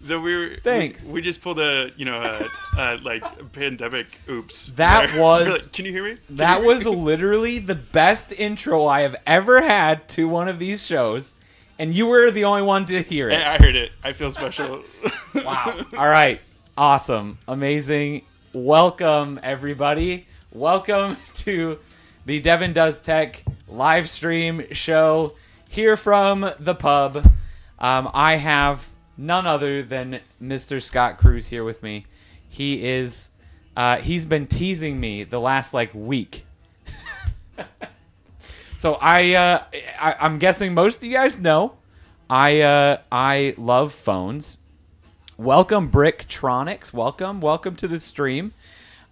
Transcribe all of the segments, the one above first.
So Thanks. We just pulled a like pandemic oops. That was. Can you hear me? That was literally the best intro I have ever had to one of these shows, and you were the only one to hear it. I heard it. I feel special. Wow. All right. Awesome. Amazing. Welcome, everybody. Welcome to the DevonDoesTech live stream show here from the pub. I have none other than Mr. Scott Cruz here with me. He's been teasing me the last week. So I'm guessing most of you guys know I love phones. Welcome, Bricktronics. Welcome to the stream.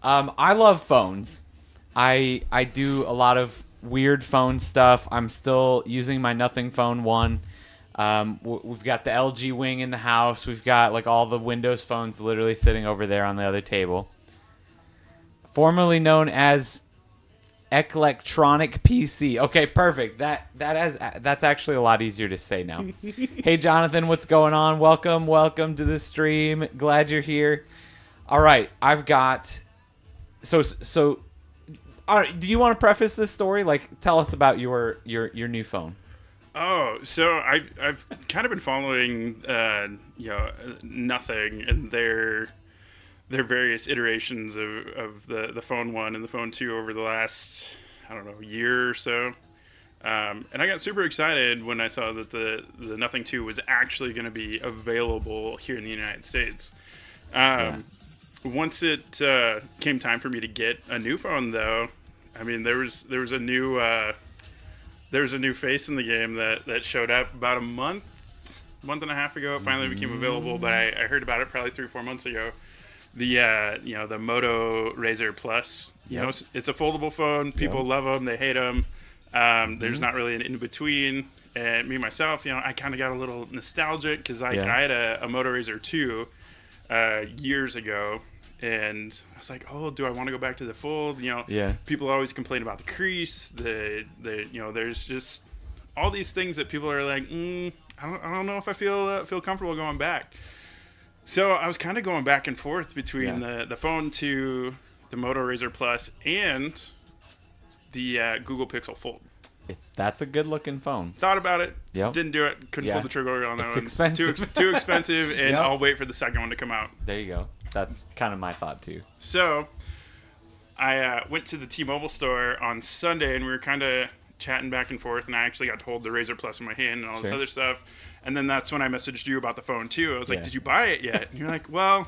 I love phones. I do a lot of weird phone stuff. I'm still using my Nothing Phone 1. We've got the LG Wing in the house. We've got all the Windows phones literally sitting over there on the other table. Formerly known as Electronic PC. Okay, perfect. That's actually a lot easier to say now. Hey, Jonathan, what's going on? Welcome to the stream. Glad you're here. All right, I've got. So. All right, do you want to preface this story? Tell us about your new phone. Oh, so I've kind of been following, Nothing and their various iterations of the Phone 1 and the Phone 2 over the last, year or so. And I got super excited when I saw that the Nothing 2 was actually going to be available here in the United States. Once it came time for me to get a new phone, though, I mean, there was a new face in the game that showed up about a month and a half ago. It finally became available, but I heard about it probably 3 or 4 months ago. The Moto Razr Plus. Yep. It's a foldable phone. People love them. They hate them. There's not really an in between. And me myself, I kind of got a little nostalgic because I had a Moto Razr 2 years ago. And I was like, oh, do I want to go back to the fold? People always complain about the crease. There's just all these things that people are like, I don't know if I feel comfortable going back. So I was kind of going back and forth between the Phone 2, the Moto Razr Plus, and the Google Pixel Fold. That's a good looking phone. Thought about it. Yep. Didn't do it. Couldn't pull the trigger on that one. It's expensive. Too expensive, and I'll wait for the second one to come out. There you go. That's kind of my thought too. So I went to the T-Mobile store on Sunday, and we were kind of chatting back and forth, and I actually got to hold the Razr Plus in my hand and all this other stuff. And then that's when I messaged you about the phone too. I was like, did you buy it yet? And you're like, well,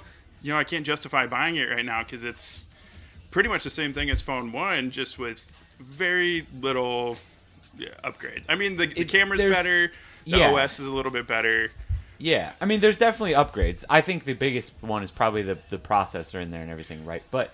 I can't justify buying it right now because it's pretty much the same thing as Phone 1, just with very little upgrades. I mean, the camera's better. The OS is a little bit better. Yeah, I mean, there's definitely upgrades. I think the biggest one is probably the processor in there and everything, right? But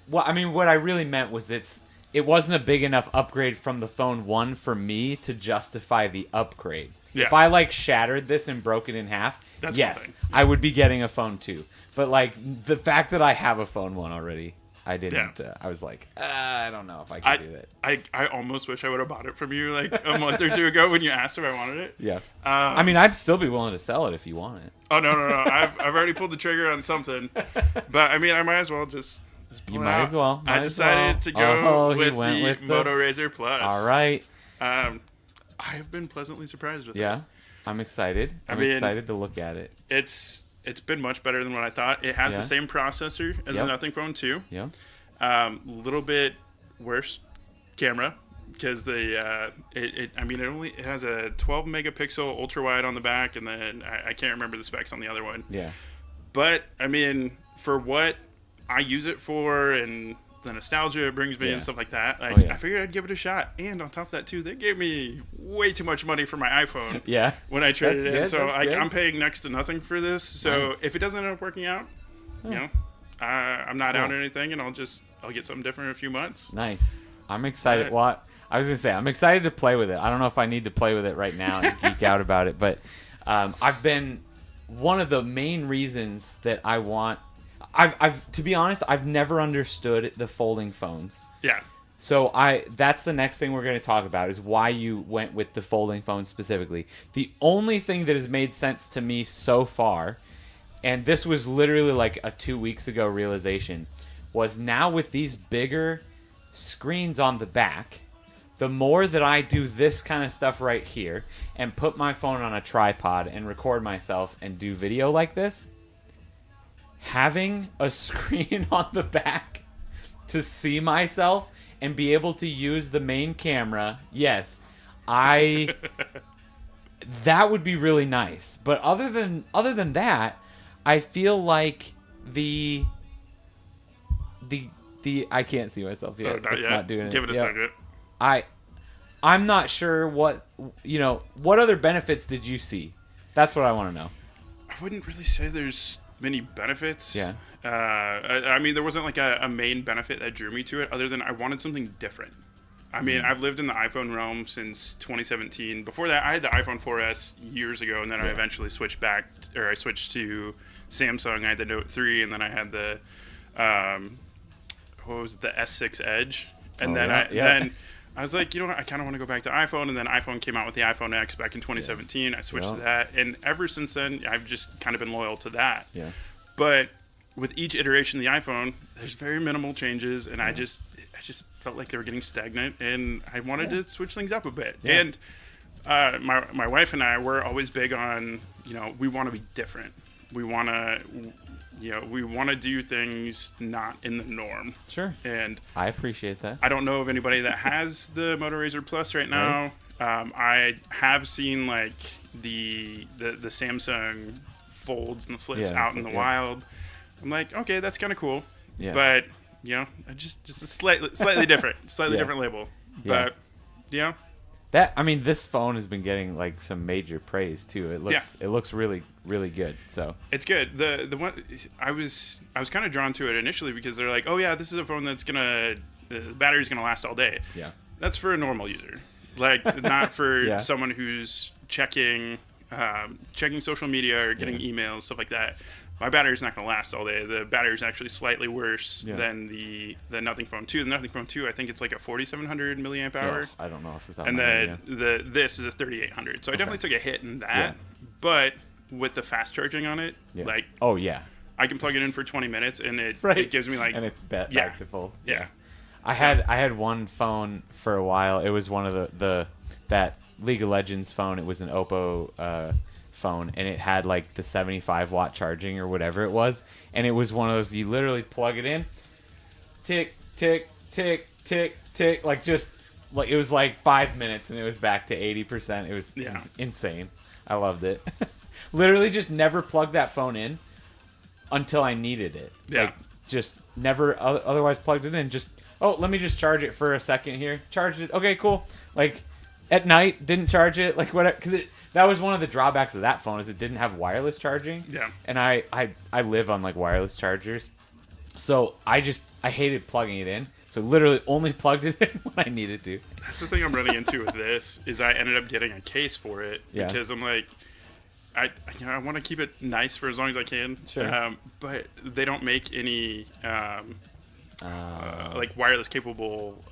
what I really meant was it wasn't a big enough upgrade from the Phone 1 for me to justify the upgrade. Yeah. If I shattered this and broke it in half, yes, I would be getting a Phone 2. But the fact that I have a Phone 1 already, I didn't. I was like, I don't know if I can do that. I almost wish I would have bought it from you a month or two ago when you asked if I wanted it. Yeah. I mean, I'd still be willing to sell it if you want it. Oh no! I've already pulled the trigger on something, but I mean, I might as well just pull it out. Might as well. I decided to go with the Moto Razr Plus. All right. I've been pleasantly surprised with it. Yeah, I'm excited. I'm excited to look at it. It's been much better than what I thought. It has the same processor as the Nothing Phone 2. Yeah. Little bit worse camera because it has a 12 megapixel ultra wide on the back, and then I can't remember the specs on the other one. Yeah. But I mean, for what I use it for and the nostalgia it brings me and stuff like that, I figured I'd give it a shot. And on top of that too, they gave me way too much money for my iPhone. When I traded it in, so I'm paying next to nothing for this. So if it doesn't end up working out, I'm not out or anything, and I'll get something different in a few months. Nice. I'm excited. What I was gonna say, I'm excited to play with it. I don't know if I need to play with it right now and geek out about it, but I've been one of the main reasons that I want. I've to be honest, I've never understood the folding phones. Yeah. So that's the next thing we're going to talk about is why you went with the folding phone specifically. The only thing that has made sense to me so far and this was literally like a 2 weeks ago realization, was now with these bigger screens on the back, the more that I do this kind of stuff right here and put my phone on a tripod and record myself and do video like this, having a screen on the back to see myself and be able to use the main camera, yes, that would be really nice. But other than that, I feel like the I can't see myself yet. Oh, not yet. Not doing it. Give it a second. I'm not sure what other benefits did you see? That's what I want to know. I wouldn't really say there's many benefits. Yeah. I mean, there wasn't like a main benefit that drew me to it, other than I wanted something different. I mean, I've lived in the iPhone realm since 2017. Before that, I had the iPhone 4S years ago, and then I eventually switched I switched to Samsung. I had the Note 3, and then I had the the S6 Edge, and then I was like, I kind of want to go back to iPhone, and then iPhone came out with the iPhone X back in 2017. I switched to that, and ever since then, I've just kind of been loyal to that. Yeah. But with each iteration of the iPhone, there's very minimal changes, and I just felt like they were getting stagnant, and I wanted to switch things up a bit. Yeah. And my wife and I were always big on, we want to be different. We want to do things not in the norm. Sure. And I appreciate that. I don't know of anybody that has the Moto Razr Plus right now. Right. I have seen like the Samsung folds and the flips out in the wild. I'm like, okay, that's kind of cool. Yeah. But just a slightly different, different label. Yeah. But this phone has been getting like some major praise too. It looks really, really good. So it's good. The one I was kind of drawn to it initially because they're like, oh yeah, this is a phone that's the battery's gonna last all day. Yeah. That's for a normal user, like not for someone who's checking social media or getting emails, stuff like that. My battery's not going to last all day. The battery's actually slightly worse than the Nothing Phone 2. The Nothing Phone 2, I think it's like a 4,700 milliamp hour. Yeah, I don't know off the top of my head. And then this is a 3,800. So I definitely took a hit in that. Yeah. But with the fast charging on it, I can plug it in for 20 minutes and it gives me like... And it's back to full. Yeah. I had one phone for a while. It was one of that League of Legends phone. It was an Oppo phone, and it had like the 75 watt charging or whatever it was, and it was one of those you literally plug it in, tick tick tick tick tick, like just like it was like 5 minutes and it was back to 80%. It was insane. I loved it. Literally just never plugged that phone in until I needed it. Like, just never otherwise plugged it in. Just let me just charge it for a second here. Charged it. Okay, cool. Like at night, didn't charge it. Like whatever, because that was one of the drawbacks of that phone is it didn't have wireless charging. Yeah. And I live on like wireless chargers, so I hated plugging it in. So literally only plugged it in when I needed to. That's the thing I'm running into with this is I ended up getting a case for it because I'm like, I want to keep it nice for as long as I can. Sure. But they don't make any like wireless capable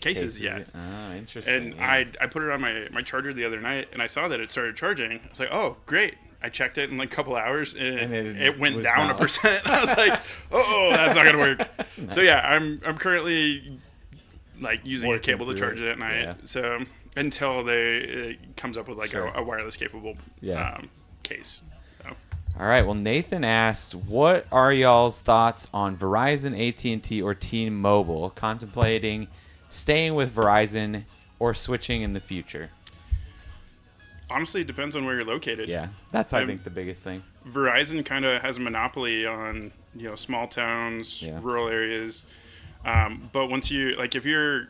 cases yet. Interesting. And I put it on my charger the other night and I saw that it started charging. I was like, oh great. I checked it in like a couple hours and it went down 1%. I was like, oh, that's not gonna work. Nice. So yeah, I'm currently like using a cable to charge it at night. Yeah. So until it comes up with like a wireless capable case. So. All right. Well, Nathan asked, what are y'all's thoughts on Verizon, AT&T, or T-Mobile contemplating staying with Verizon or switching in the future? Honestly, it depends on where you're located. Yeah, that's I think the biggest thing. Verizon kind of has a monopoly on small towns, rural areas. But once if you're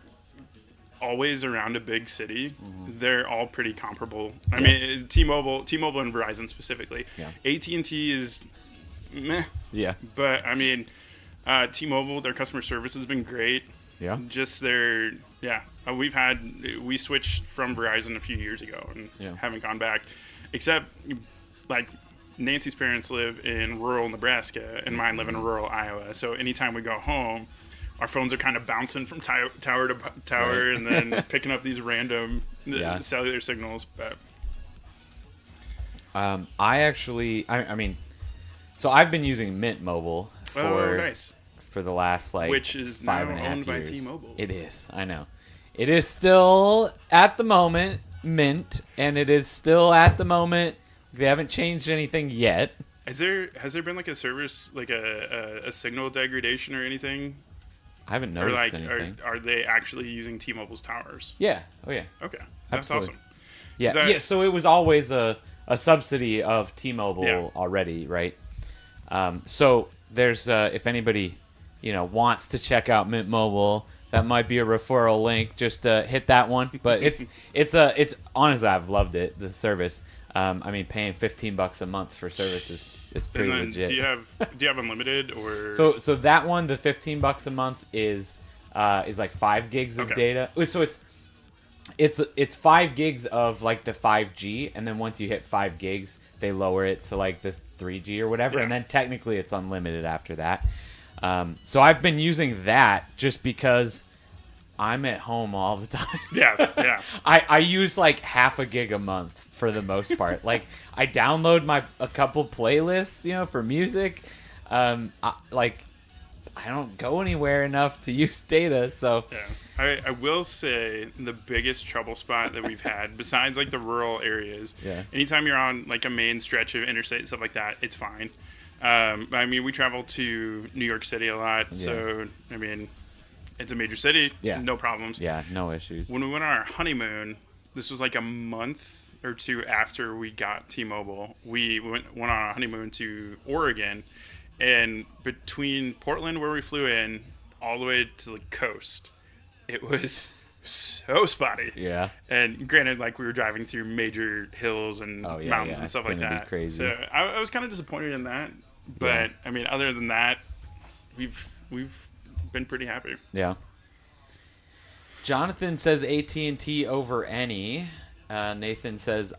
always around a big city, they're all pretty comparable. I mean, T-Mobile and Verizon specifically. Yeah. AT&T is meh. Yeah. But I mean, T-Mobile, their customer service has been great. Yeah. Just we switched from Verizon a few years ago and haven't gone back, except like Nancy's parents live in rural Nebraska and mine live in rural Iowa. So anytime we go home, our phones are kind of bouncing from tower to tower and then picking up these random cellular signals. But I mean, So I've been using Mint Mobile nice. for the last which is 5.5 now owned by years. T-Mobile. It is. I know. It is still at the moment Mint, and it is still at the moment. They haven't changed anything yet. Has there been like a service, like a signal degradation or anything? I haven't noticed anything. Are they actually using T-Mobile's towers? Yeah. Oh yeah. Okay. That's Absolutely. awesome. Yeah. So it was always a subsidy of T-Mobile already, right? So there's if anybody wants to check out Mint Mobile, that might be a referral link. Just hit that one. But it's honestly, I've loved it, the service. I mean, paying $15 a month for service is pretty legit. Do you have unlimited or? So that one, the $15 a month is like 5 gigs of data. So it's 5 gigs of like the 5G, and then once you hit 5 gigs, they lower it to like the 3G or whatever, and then technically it's unlimited after that. So I've been using that just because I'm at home all the time. Yeah. I use like half a gig a month for the most part. Like I download a couple playlists, for music. I don't go anywhere enough to use data, so. Yeah. I will say the biggest trouble spot that we've had, besides like the rural areas, anytime you're on like a main stretch of interstate and stuff like that, it's fine. I mean, we travel to New York City a lot, so I mean, it's a major city, no problems. Yeah, no issues. When we went on our honeymoon, this was like a month or two after we got T-Mobile. We went on our honeymoon to Oregon, and between Portland, where we flew in, all the way to the coast, it was so spotty. Yeah. And granted, like we were driving through major hills and mountains and stuff like that. Crazy. So I was kind of disappointed in that. But I mean, other than that, we've been pretty happy. Yeah. Jonathan says AT&T over any. Nathan says,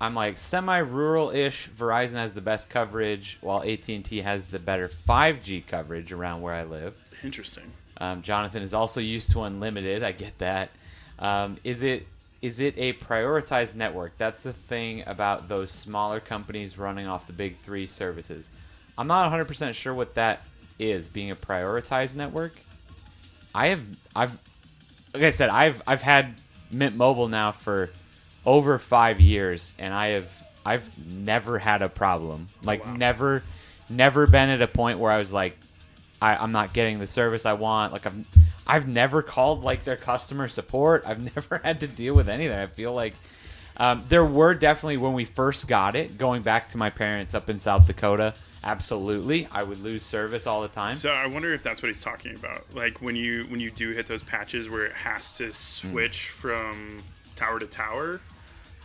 I'm like semi-rural-ish. Verizon has the best coverage, while AT&T has the better 5G coverage around where I live. Interesting. Jonathan is also used to unlimited. I get that. Is it a prioritized network? That's the thing about those smaller companies running off the big 3 services. I'm not 100% sure what that is, being a prioritized network. I've like I said, I've had Mint Mobile now for over 5 years, and I've never had a problem. Like never been at a point where I was like, I'm not getting the service I want. Like I've never called like their customer support. I've never had to deal with anything. I feel like there were definitely, when we first got it, going back to my parents up in South Dakota, absolutely, I would lose service all the time. So I wonder if that's what he's talking about. Like when you do hit those patches where it has to switch from tower to tower,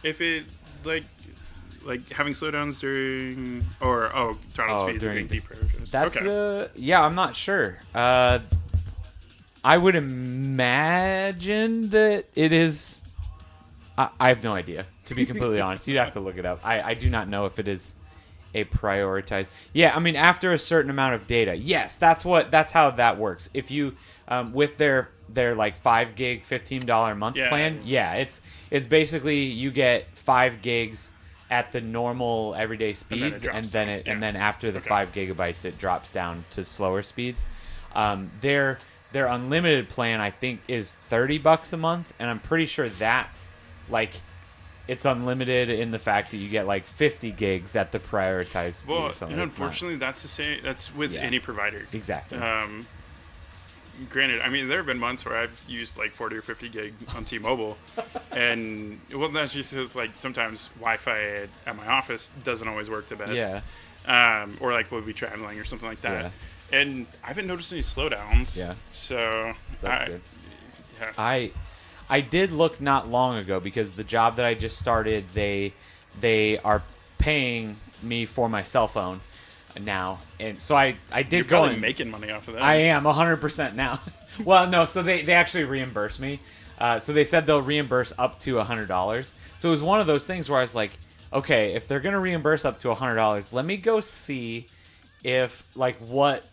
if it like having slowdowns during throttle speed being deprioritized. That's I'm not sure. I would imagine that it is. I have no idea, to be completely honest. You'd have to look it up. I do not know if it is a prioritized. Yeah, I mean, after a certain amount of data, yes, that's how that works. If you with their like 5 gig $15 a month plan, it's basically you get 5 gigs at the normal everyday speeds, and then after the 5 gigabytes it drops down to slower speeds. Their unlimited plan, I think, is $30 a month, and I'm pretty sure that's like it's unlimited in the fact that you get like 50 gigs at the prioritized speed. Well, and unfortunately, that's the same. That's with any provider. Exactly. Granted, I mean, there have been months where I've used like 40 or 50 gig on T-Mobile, and that's just because like sometimes Wi-Fi at my office doesn't always work the best. Yeah. Or like we'll be traveling or something like that. Yeah. And I haven't noticed any slowdowns. Yeah. So that's good. Yeah. I did look not long ago, because the job that I just started, they are paying me for my cell phone now, and so I did You're go probably and making money off of that. I am 100% now. Well, no, so they actually reimburse me. So they said they'll reimburse up to $100. So it was one of those things where I was like, okay, if they're gonna reimburse up to $100, let me go see if like what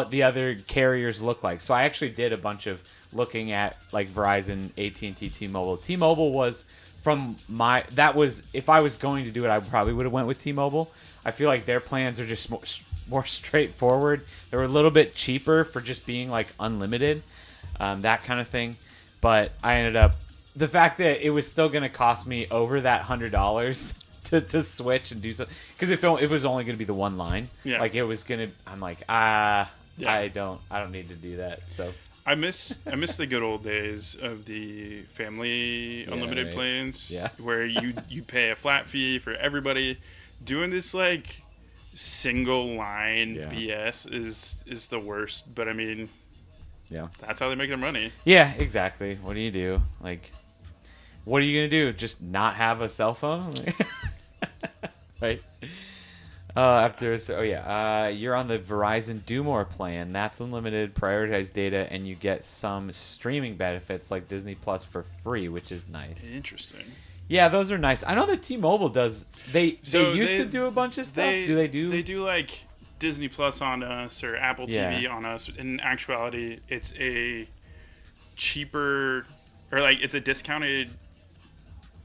the other carriers look like. So I actually did a bunch of looking at like Verizon, AT&T, T-Mobile. T-Mobile was if I was going to do it, I probably would have went with T-Mobile. I feel like their plans are just more straightforward. They were a little bit cheaper for just being like unlimited, that kind of thing. But I ended up, the fact that it was still going to cost me over that $100 to switch and do something, because it was only going to be the one line. Yeah. Like it was going to, I'm like, I don't need to do that. So I miss the good old days of the family unlimited plans, where you pay a flat fee for everybody. Doing this like single line BS is the worst. But I mean, that's how they make their money. Yeah, exactly. What do you do? Like, what are you gonna do? Just not have a cell phone, right? You're on the Verizon Do More plan. That's unlimited, prioritized data, and you get some streaming benefits like Disney Plus for free, which is nice. Interesting. Yeah, those are nice. I know that T-Mobile does. They used to do a bunch of stuff. They do like Disney Plus on us or Apple TV on us. In actuality, it's a cheaper, or like it's a discounted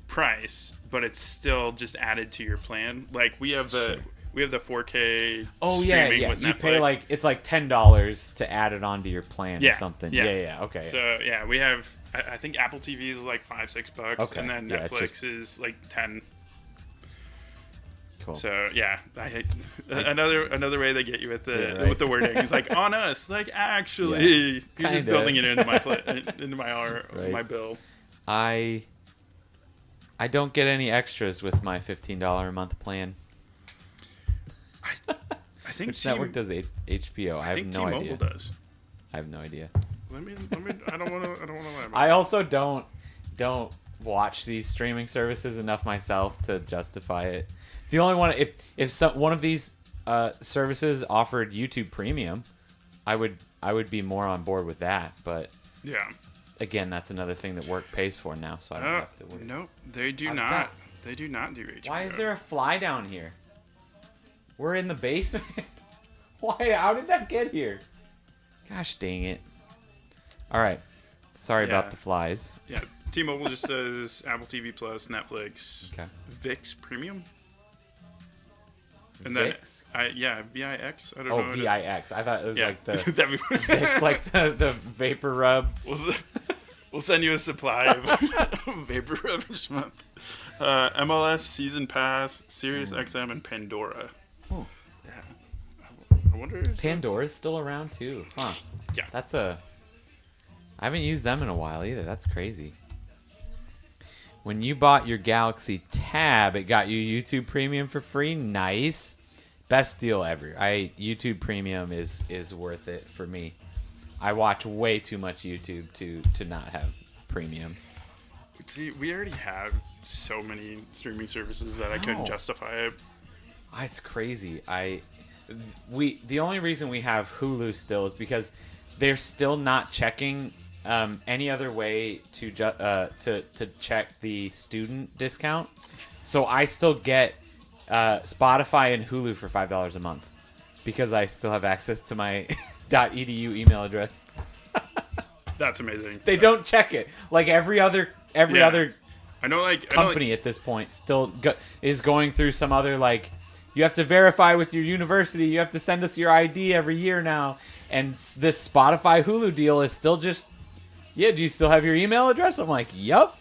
price, but it's still just added to your plan. Like we have the 4K streaming with Netflix. You pay like it's like $10 to add it onto your plan or something. Yeah. Okay. So we have. I think Apple TV is like $5-6, okay. And then Netflix is like 10. Cool. So I hate another way they get you with the wording. It's like on us, like actually you're just building it into my bill. I don't get any extras with my $15 a month plan. I think Which network does HBO? I have no idea. T-Mobile does. I have no idea. Let me. I don't want to lie about I also don't watch these streaming services enough myself to justify it. The only one, if one of these services offered YouTube Premium, I would be more on board with that. But again, that's another thing that work pays for now, so I don't have to worry. Nope, they do not. They do not do HBO. Why is there a fly down here? We're in the basement. Why? How did that get here? Gosh dang it. All right. Sorry about the flies. Yeah. T-Mobile just says Apple TV Plus, Netflix, VIX Premium. And VIX? Then, VIX. I don't know. Oh, VIX. I thought it was like the VIX, like the vapor rub. We'll send you a supply of vapor rub each month. MLS Season Pass, Sirius XM, and Pandora. Oh. Yeah. I wonder if Pandora's still around too. Huh. Yeah. I haven't used them in a while either. That's crazy. When you bought your Galaxy Tab, it got you YouTube Premium for free. Nice. Best deal ever. YouTube Premium is worth it for me. I watch way too much YouTube to not have Premium. See, we already have so many streaming services that I couldn't justify it. It's crazy. The only reason we have Hulu still is because they're still not checking any other way to check the student discount. So I still get Spotify and Hulu for $5 a month because I still have access to my .edu email address. That's amazing. They don't check it like every other company at this point still is going through some other like. You have to verify with your university. You have to send us your ID every year now. And this Spotify Hulu deal is still just, do you still have your email address? I'm like, yup.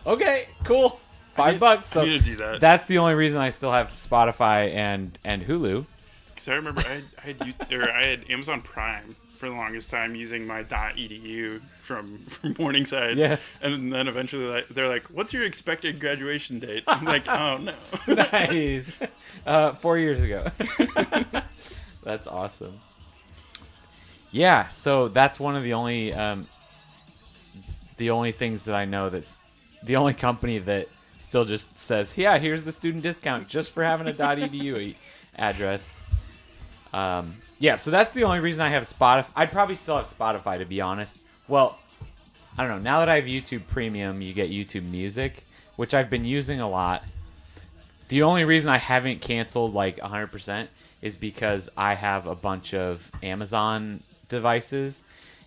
Okay, cool. $5. So I need to do that. That's the only reason I still have Spotify and Hulu. Because I remember I had Amazon Prime for the longest time using my .edu from Morningside. Yeah. And then eventually they're like, what's your expected graduation date? I'm like, oh, no. Nice. 4 years ago. That's awesome. Yeah, so that's one of the only things that I know that's the only company that still just says, here's the student discount just for having a .edu address. So that's the only reason I have Spotify. I'd probably still have Spotify, to be honest. Well, I don't know. Now that I have YouTube Premium, you get YouTube Music, which I've been using a lot. The only reason I haven't canceled like 100% is because I have a bunch of Amazon devices,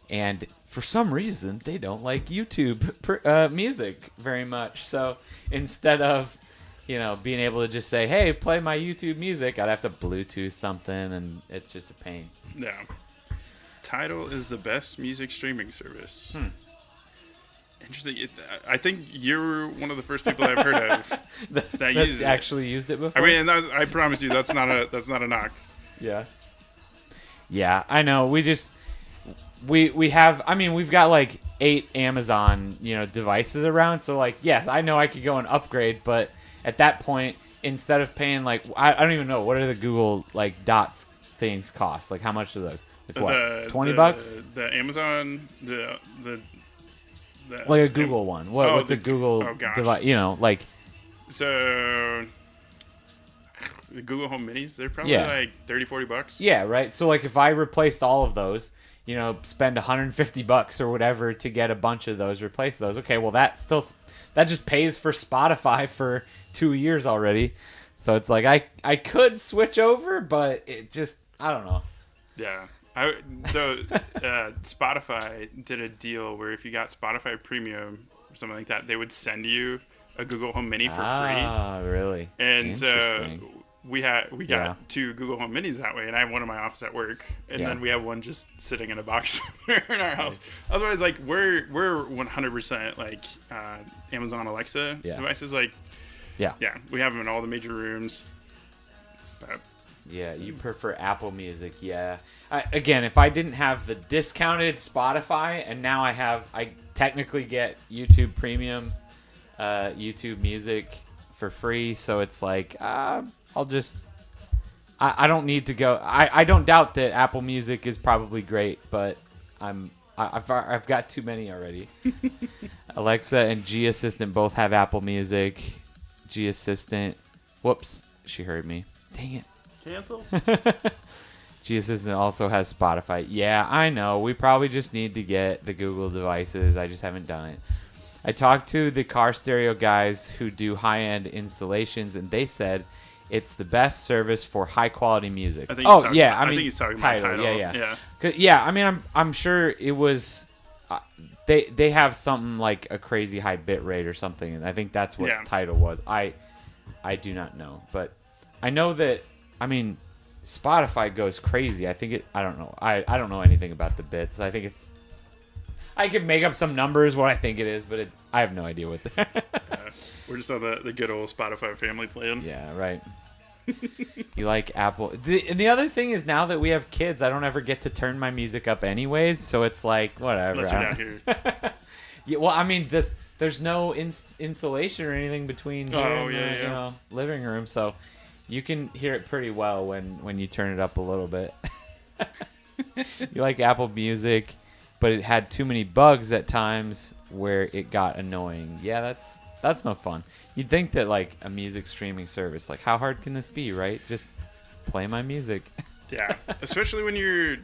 and for some reason they don't like YouTube Music very much. So instead of being able to just say, hey, play my YouTube music. I'd have to Bluetooth something, and it's just a pain. Yeah. Tidal is the best music streaming service. Interesting. I think you're one of the first people I've heard of that uses it. Actually used it before. I mean, I promise you, that's not a knock. Yeah. Yeah, I know. We have. I mean, we've got like 8 Amazon devices around. So like, yes, I know I could go and upgrade, but at that point, instead of paying like I don't even know what are the Google like Dots things cost. Like how much are those? Like what? $20? The Amazon like a Google one. What's a Google device? Like. So the Google Home Minis, they're probably like $30-$40. Yeah, right. So like if I replaced all of those, spend $150 or whatever to get a bunch of those, replace those. Okay, well that just pays for Spotify for 2 years already. So it's like I could switch over, but it just I don't know. Yeah. Spotify did a deal where if you got Spotify Premium or something like that, they would send you a Google Home Mini for free. Ah, really? And so we got 2 Google Home Minis that way, and I have one in my office at work, and then we have one just sitting in a box somewhere in our house. Otherwise, like we're 100% like Amazon Alexa devices. Like, yeah, we have them in all the major rooms. But, yeah, you prefer Apple Music, yeah. Again, if I didn't have the discounted Spotify, and now I technically get YouTube Premium, YouTube Music for free, so it's like I don't need to go. I don't doubt that Apple Music is probably great, but I've got too many already. Alexa and G Assistant both have Apple Music. G Assistant, whoops, she heard me. Dang it. Cancel? G Assistant also has Spotify. Yeah, I know. We probably just need to get the Google devices. I just haven't done it. I talked to the car stereo guys who do high-end installations, and they said it's the best service for high-quality music. I think he's talking about Tidal. Yeah. I mean, I'm sure it was. They have something like a crazy high bit rate or something, and I think that's what Tidal was. I do not know, but I know that. I mean, Spotify goes crazy. I don't know. I don't know anything about the bits. I think it's. I can make up some numbers what I think it is, but I have no idea what. We're just on the good old Spotify family plan. Yeah, right. You like Apple. The other thing is now that we have kids, I don't ever get to turn my music up anyways, so it's like whatever. Unless you're not here. Yeah, well, I mean, there's no insulation or anything between here and the living room, so you can hear it pretty well when you turn it up a little bit. You like Apple Music, but it had too many bugs at times where it got annoying. Yeah, that's no fun. You'd think that like a music streaming service, like how hard can this be, right? Just play my music. Yeah, especially when you're.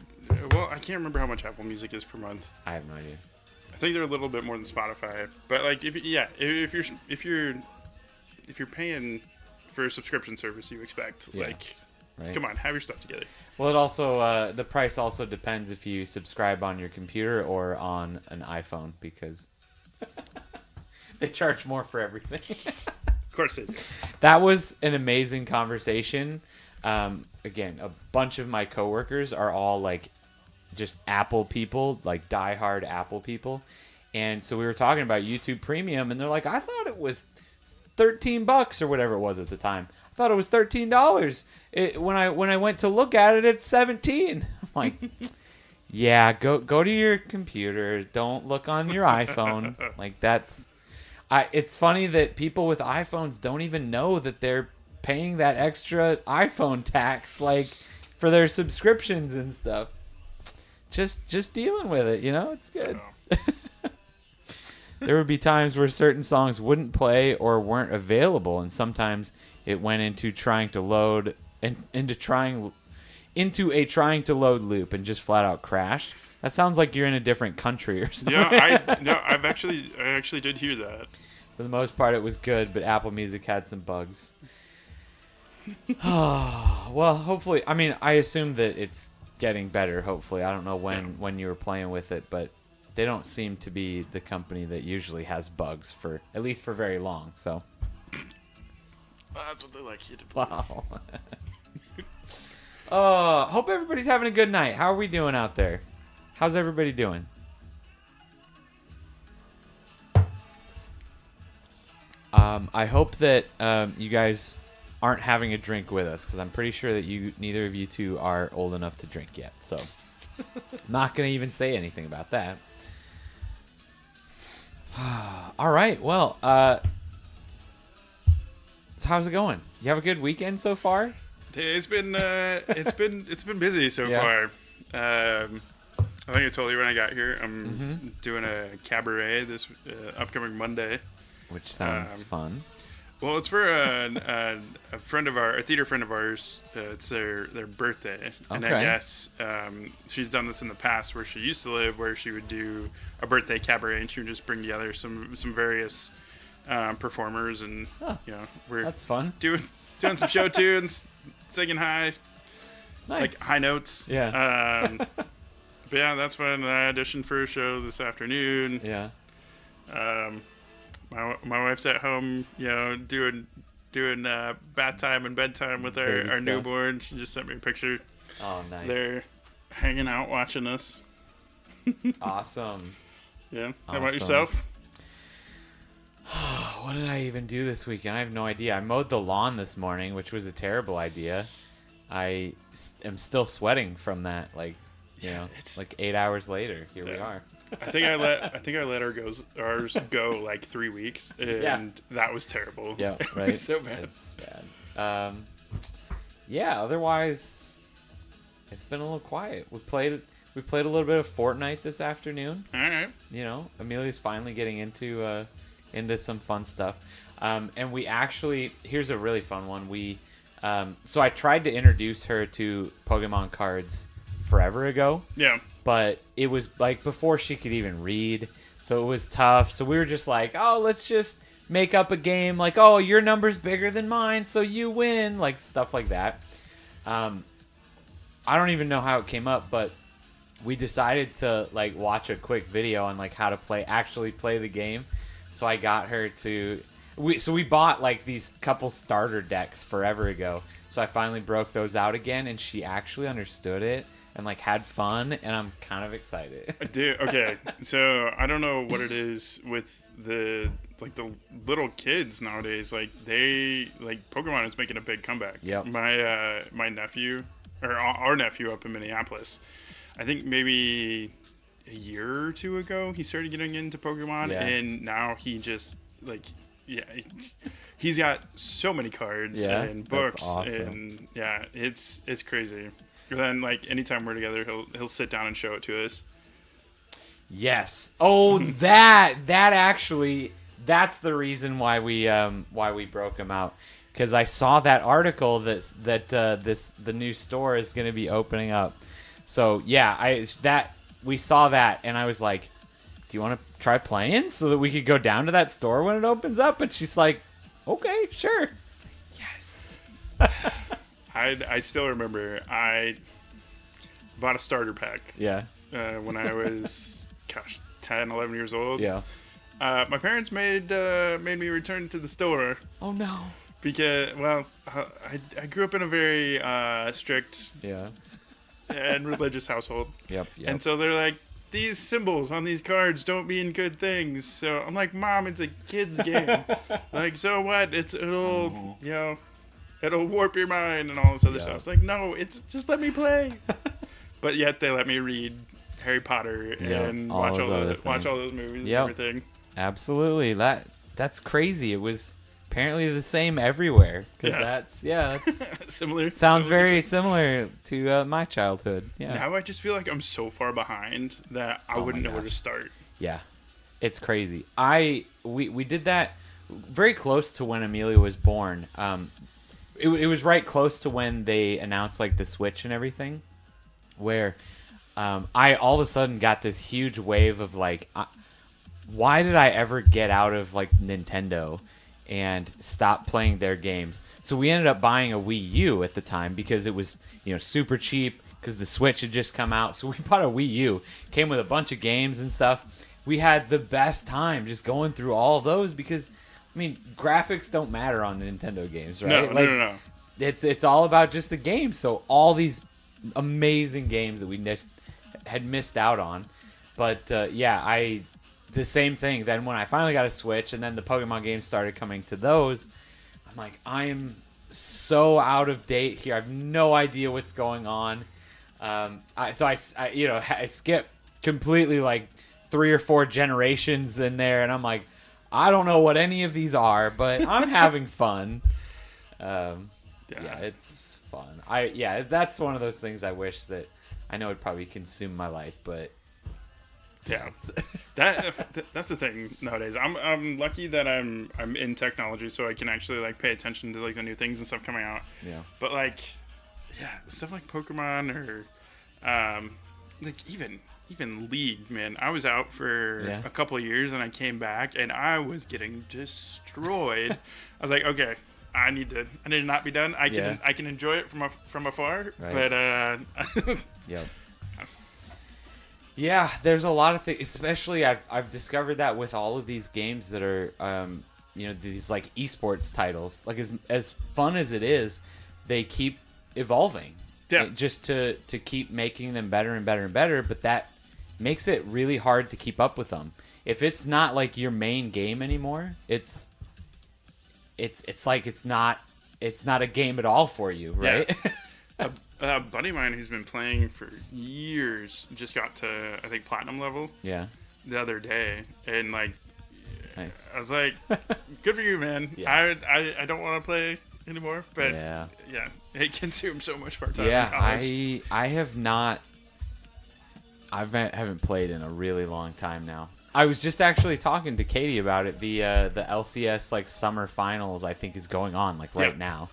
Well, I can't remember how much Apple Music is per month. I have no idea. I think they're a little bit more than Spotify, but like if you're paying for a subscription service, you expect right. Come on, have your stuff together. Well, it also the price also depends if you subscribe on your computer or on an iPhone because they charge more for everything. Of course they do. That was an amazing conversation. Again, a bunch of my coworkers are all like just Apple people, like diehard Apple people. And so we were talking about YouTube Premium, and they're like, I thought it was $13 or whatever it was at the time. I thought it was $13. When I went to look at it, it's $17. I'm like, yeah, go to your computer. Don't look on your iPhone. Like that's, it's funny that people with iPhones don't even know that they're paying that extra iPhone tax, like for their subscriptions and stuff. Just dealing with it, it's good. There would be times where certain songs wouldn't play or weren't available, and sometimes it went into trying to load into a trying to load loop and just flat out crashed. That sounds like you're in a different country or something. Yeah, I actually did hear that. For the most part, it was good, but Apple Music had some bugs. Well, hopefully, I mean, I assume that it's getting better. Hopefully, I don't know when you were playing with it, but they don't seem to be the company that usually has bugs for at least for very long. So That's what they like you to believe. Wow. Hope everybody's having a good night. How are we doing out there? How's everybody doing? I hope that you guys aren't having a drink with us, because I'm pretty sure that neither of you two are old enough to drink yet. So I'm not going to even say anything about that. All right. Well, so how's it going? You have a good weekend so far? It's been busy so far. I think I told you when I got here. I'm doing a cabaret this upcoming Monday, which sounds fun. Well, it's for a friend of a theater friend of ours. It's their birthday, and I guess she's done this in the past where she used to live, where she would do a birthday cabaret, and she would just bring together some various performers, and that's fun. Doing some show tunes, singing high, nice, like high notes. Yeah. But yeah, that's fun. I auditioned for a show this afternoon. Yeah. My wife's at home, doing bath time and bedtime with our newborn. She just sent me a picture. Oh, nice. They're hanging out watching us. Awesome. Yeah. How about yourself? What did I even do this weekend? I have no idea. I mowed the lawn this morning, which was a terrible idea. I am still sweating from that. It's like 8 hours later. Here we are. I think I let ours go like 3 weeks, and that was terrible. Yeah, right. It was so bad. It's bad. Otherwise, it's been a little quiet. We played a little bit of Fortnite this afternoon. All right. Amelia's finally getting into some fun stuff. And we actually, here's a really fun one. So I tried to introduce her to Pokemon cards forever ago. Yeah. But it was like before she could even read, so it was tough. So we were just like, oh, let's just make up a game, like, oh, your number's bigger than mine, so you win, like stuff like that. I don't even know how it came up, but we decided to like watch a quick video on like how to actually play the game. So I got her to. We bought like these couple starter decks forever ago. So I finally broke those out again, and she actually understood it and like had fun, and I'm kind of excited. Dude, okay. So I don't know what it is with the little kids nowadays. Like Pokemon is making a big comeback. Yep. My nephew, or our nephew up in Minneapolis, I think maybe a year or two ago he started getting into Pokemon, and now he just he's got so many cards and books, and it's crazy. And then like anytime we're together, he'll sit down and show it to us. Yes. Oh, that's the reason why we broke him out, because I saw that article the new store is going to be opening up. So yeah, we saw that, and I was like, do you want to try playing so that we could go down to that store when it opens up? And she's like, okay, sure. Yes. I still remember I bought a starter pack. Yeah. When I was 10, 11 years old. Yeah. My parents made me return to the store. Oh no. Because I grew up in a very strict and religious household. Yep. And so they're like, these symbols on these cards don't mean good things. So I'm like, Mom, it's a kid's game. Like, so what? It'll warp your mind and all this other stuff. It's like, no, it's just let me play. But yet they let me read Harry Potter and watch all those movies and everything. Absolutely. That's crazy. It was apparently the same everywhere. That's similar. Sounds very similar to my childhood. Yeah. Now I just feel like I'm so far behind that I wouldn't know where to start. Yeah, it's crazy. We did that very close to when Amelia was born. It was right close to when they announced like the Switch and everything, where I all of a sudden got this huge wave of like, why did I ever get out of like Nintendo and stop playing their games? So we ended up buying a Wii U at the time because it was super cheap, because the Switch had just come out. So we bought a Wii U, came with a bunch of games and stuff. We had the best time just going through all of those, because I mean, graphics don't matter on Nintendo games, right? No, like, no. It's all about just the game. So all these amazing games that we had missed out on. But the same thing. Then when I finally got a Switch, and then the Pokemon games started coming to those, I'm like, I'm so out of date here. I have no idea what's going on. I skip completely like 3 or 4 generations in there, and I'm like, I don't know what any of these are, but I'm having fun. It's fun. That's one of those things I wish that I know would probably consume my life, but yeah, that's the thing nowadays. I'm lucky that I'm in technology, so I can actually like pay attention to like the new things and stuff coming out. Yeah. But like, stuff like Pokemon or like even League, man. I was out for a couple of years and I came back and I was getting destroyed. I was like, okay, I need to not be done. I can enjoy it from afar, right. But yep. Yeah, there's a lot of things. Especially, I've discovered that with all of these games that are, these like esports titles. Like as fun as it is, they keep evolving. Yeah. Just to keep making them better and better and better. But that makes it really hard to keep up with them. If it's not like your main game anymore, it's like it's not a game at all for you, right? Yeah. A buddy of mine who's been playing for years just got to, I think, platinum level. Yeah. The other day, and like, nice. I was like, "Good for you, man." Yeah. I don't want to play anymore, but it consumes so much of our time. Yeah, in college. I have not. I haven't played in a really long time now. I was just actually talking to Katie about it. The LCS like summer finals I think is going on like right now,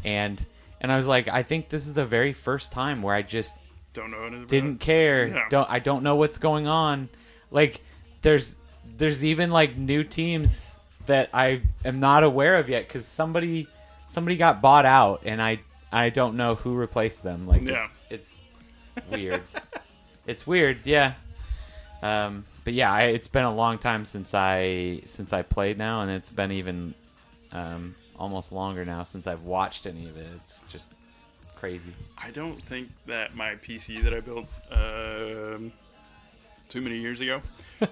and I was like, I think this is the very first time where I just don't know anything didn't care. Yeah. I don't know what's going on. Like there's even like new teams that I am not aware of yet because somebody got bought out and I don't know who replaced them. Like it's weird. It's weird, yeah. But yeah, it's been a long time since I played now, and it's been even almost longer now since I've watched any of it. It's just crazy. I don't think that my PC that I built too many years ago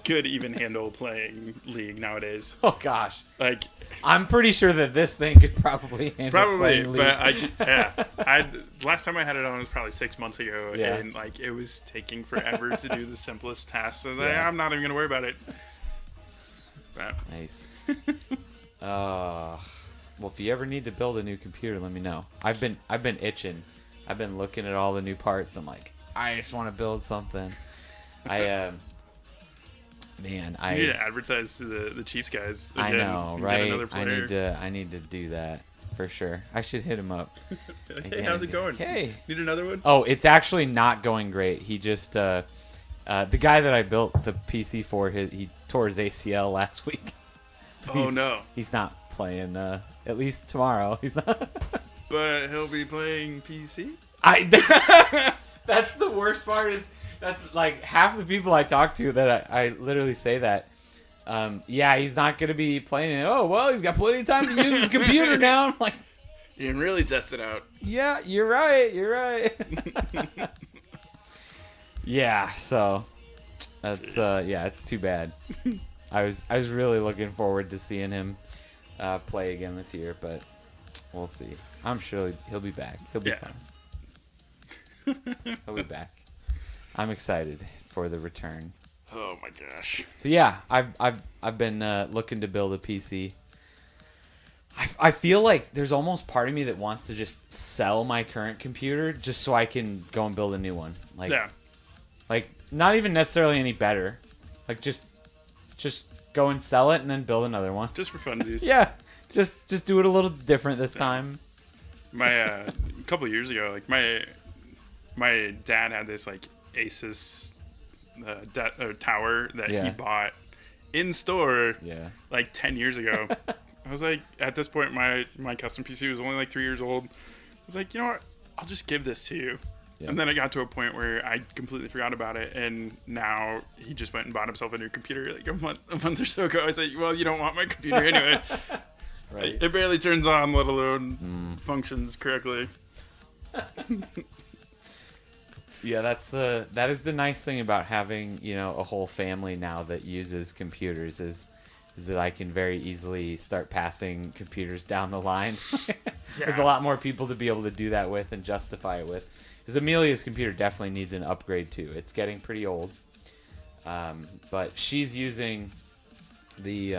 could even handle playing League nowadays. Oh gosh, like I'm pretty sure that this thing could probably handle playing League. But I last time I had it on was probably 6 months ago, and like it was taking forever to do the simplest tasks. I was like, I'm not even gonna worry about it. But. Nice. Well, if you ever need to build a new computer, let me know. I've been itching. I've been looking at all the new parts. I'm like, I just want to build something. You need to advertise to the Chiefs guys. Again, I know, right? Another player. I need to do that for sure. I should hit him up. Hey, how's it going? Hey, need another one? Oh, it's actually not going great. He just the guy that I built the PC for, he tore his ACL last week. So no, he's not playing. At least tomorrow, he's not. But he'll be playing PC. That's the worst part is. That's like half the people I talk to that I literally say that. He's not going to be playing it. Oh, well, he's got plenty of time to use his computer now. I'm like, you can really test it out. Yeah, you're right. Yeah, so that's it's too bad. I was really looking forward to seeing him play again this year, but we'll see. I'm sure he'll be back. He'll be fine. He'll be back. I'm excited for the return. Oh my gosh! So yeah, I've been looking to build a PC. I feel like there's almost part of me that wants to just sell my current computer just so I can go and build a new one. Like not even necessarily any better. Like just go and sell it and then build another one. Just for funsies. Yeah, just do it a little different this time. My a couple of years ago, like my dad had this like Asus tower that he bought in store like 10 years ago. I was like, at this point my custom PC was only like 3 years old. I was like, you know what, I'll just give this to you. And then it got to a point where I completely forgot about it, and now he just went and bought himself a new computer like a month or so ago. I was like, well, you don't want my computer anyway. Right. It barely turns on, let alone functions correctly. Yeah, that is the nice thing about having, a whole family now that uses computers is that I can very easily start passing computers down the line. There's a lot more people to be able to do that with and justify it with. Because Amelia's computer definitely needs an upgrade too. It's getting pretty old. But she's using the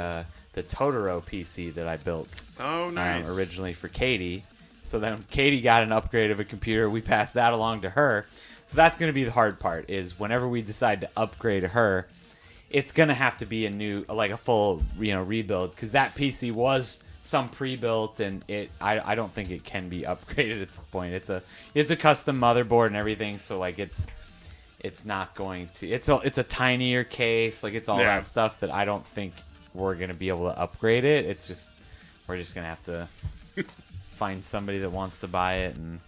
Totoro PC that I built. Oh, nice. Originally for Katie. So then Katie got an upgrade of a computer. We passed that along to her. So that's going to be the hard part, is whenever we decide to upgrade her, it's going to have to be a full, rebuild, because that PC was some pre-built, and I don't think it can be upgraded at this point. It's a custom motherboard and everything, so like it's not going to, it's a tinier case, like it's all that stuff that I don't think we're going to be able to upgrade it. It's just, we're just going to have to find somebody that wants to buy it and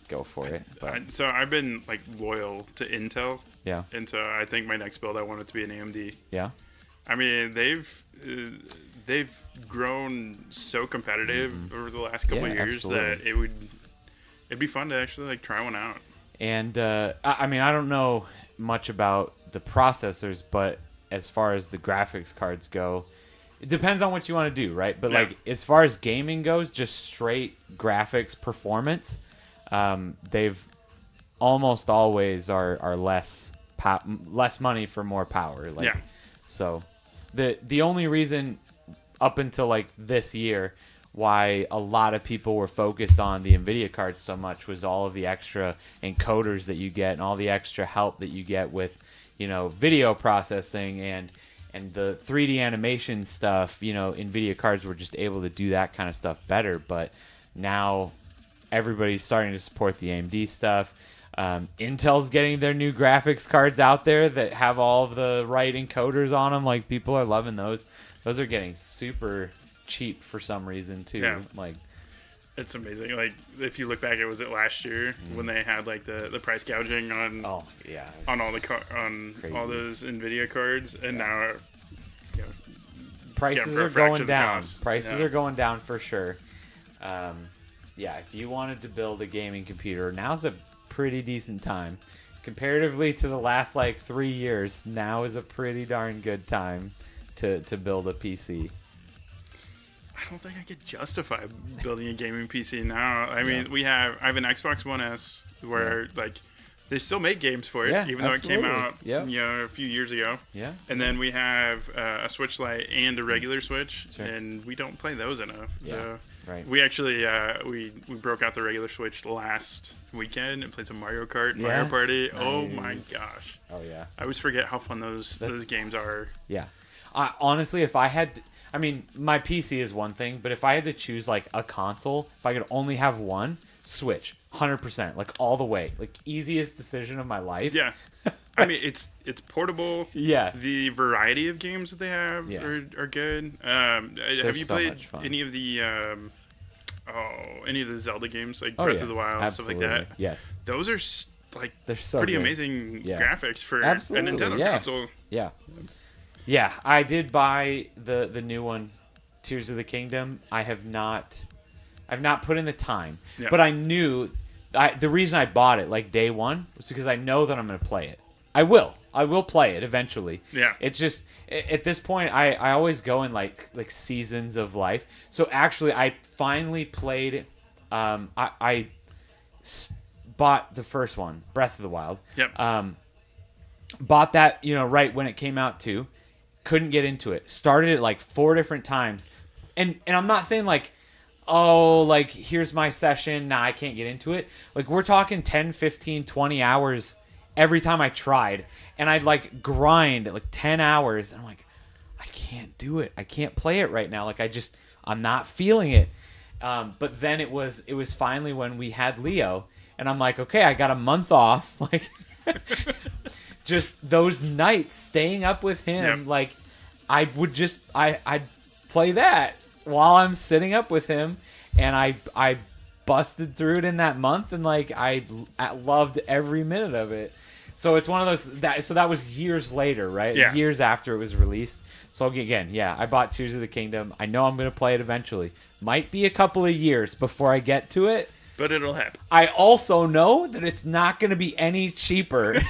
go for it. But so I've been like loyal to Intel. Yeah. And so I think my next build, I want it to be an AMD. Yeah. I mean, they've grown so competitive over the last couple of years that it'd be fun to actually like try one out. And I mean, I don't know much about the processors, but as far as the graphics cards go, it depends on what you want to do, right? But like as far as gaming goes, just straight graphics performance, they've almost always are less money for more power. Like, so the only reason up until like this year why a lot of people were focused on the NVIDIA cards so much was all of the extra encoders that you get and all the extra help that you get with, video processing and the 3D animation stuff. NVIDIA cards were just able to do that kind of stuff better, but now everybody's starting to support the AMD stuff. Intel's getting their new graphics cards out there that have all of the right encoders on them. Like, people are loving those. Those are getting super cheap for some reason too. Yeah. Like, it's amazing. Like, if you look back, was it last year when they had like the price gouging on on all all those NVIDIA cards, and now prices are going down. Prices are going down for sure. If you wanted to build a gaming computer, now's a pretty decent time. Comparatively to the last like 3 years, now is a pretty darn good time to build a PC. I don't think I could justify building a gaming PC now. I mean, I have an Xbox One S where like they still make games for it, even though it came out a few years ago. Yeah. And then we have a Switch Lite and a regular Switch, and we don't play those enough. Yeah. So we actually we broke out the regular Switch last weekend and played some Mario Kart, Mario Party. Nice. Oh my gosh. Oh yeah. I always forget how fun those games are. Yeah. Honestly, if I had I mean, my PC is one thing, but if I had to choose like a console, if I could only have one, Switch, 100%, like all the way, like easiest decision of my life. Yeah, I mean it's portable. Yeah, the variety of games that they have are good. Have you played any of the Zelda games like Breath of the Wild, absolutely. Stuff like that? Yes, those are like they're so pretty good. Amazing graphics for a Nintendo console. Yeah. Yeah, I did buy the new one, Tears of the Kingdom. I've not put in the time, but I knew the reason I bought it like day one was because I know that I'm going to play it. I will play it eventually. Yeah. It's just at this point I always go in like seasons of life. So actually I finally played. I bought the first one, Breath of the Wild. Yep. Bought that right when it came out too. Couldn't get into it. Started it like 4 different times. And I'm not saying like, oh, like here's my session. Nah, I can't get into it. Like we're talking 10, 15, 20 hours every time I tried. And I'd like grind like 10 hours. And I'm like, I can't do it. I can't play it right now. Like I'm not feeling it. But then it was finally when we had Leo. And I'm like, okay, I got a month off. Like... Just those nights staying up with him, like I'd play that while I'm sitting up with him, and I busted through it in that month, and like I loved every minute of it. So it's one of those that was years later, right? Yeah. Years after it was released. So again, yeah, I bought Tears of the Kingdom. I know I'm going to play it eventually. Might be a couple of years before I get to it, but it'll happen. I also know that it's not going to be any cheaper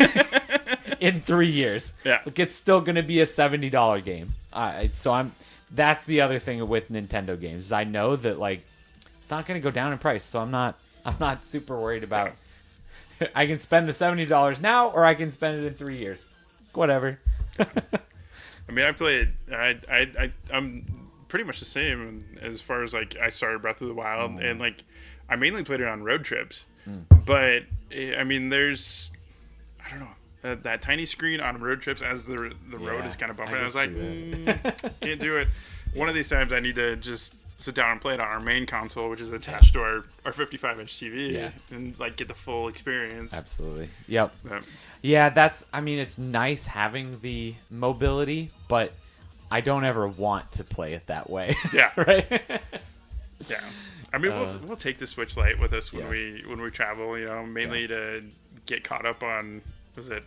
in 3 years. Yeah. Like, it's still going to be a $70 game. That's the other thing with Nintendo games. Is I know that like it's not going to go down in price, so I'm not super worried about. I can spend the $70 now, or I can spend it in 3 years. Whatever. I mean, I'm pretty much the same as far as like I started Breath of the Wild, and like I mainly played it on road trips. But I mean, there's I don't know that tiny screen on road trips as the road is kind of bumping. I was like, can't do it. One of these times I need to just sit down and play it on our main console, which is attached to our 55-inch TV, and like get the full experience. Absolutely. Yep. Yeah, it's nice having the mobility, but I don't ever want to play it that way. Yeah. Right? Yeah. I mean, we'll take the Switch Lite with us when we travel, you know, mainly to get caught up on, what's that?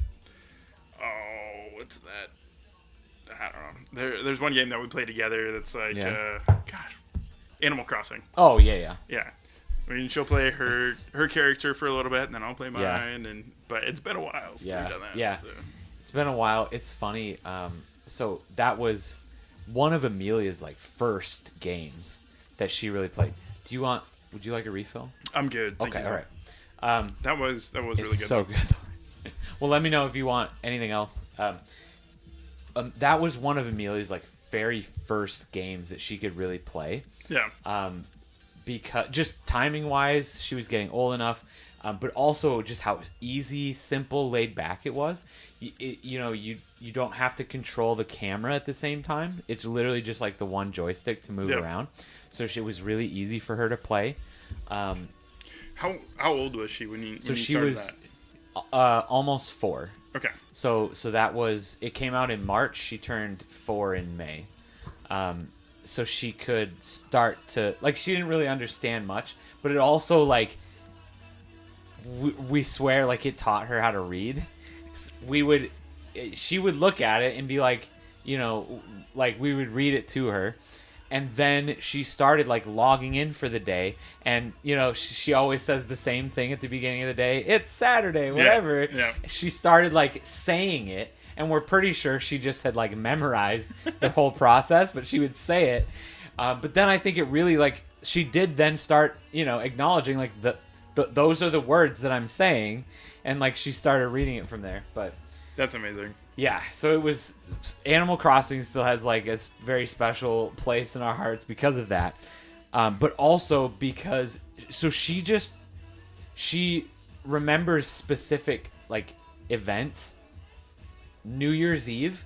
I don't know. There's one game that we play together that's like, Animal Crossing. Oh, yeah. Yeah. I mean, she'll play her character for a little bit, and then I'll play mine. But it's been a while since we've done that. Yeah. So. It's been a while. It's funny. So that was one of Amelia's like first games that she really played. Would you like a refill? I'm good. Thank you. All right. That was really good. So good. Well, let me know if you want anything else. That was one of Amelia's like very first games that she could really play. Yeah. Because just timing wise, she was getting old enough, but also just how easy, simple, laid back it was. You don't have to control the camera at the same time. It's literally just like the one joystick to move around. So it was really easy for her to play. How old was she when you she started was that? Almost 4. Okay. So that was, it came out in March. She turned 4 in May. So she could start to, like, she didn't really understand much, but it also, like, we swear, like, it taught her how to read. She would look at it and be like, you know, like, we would read it to her. And then she started, like, logging in for the day. And, you know, she always says the same thing at the beginning of the day. It's Saturday, whatever. Yeah. She started, like, saying it. And we're pretty sure she just had, like, memorized the whole process. But she would say it. But then I think it really, like, she did then start, you know, acknowledging, like, those are the words that I'm saying. And, like, she started reading it from there. But that's amazing. Yeah, so it was, Animal Crossing still has like a very special place in our hearts because of that, but also because she remembers specific like events. New Year's Eve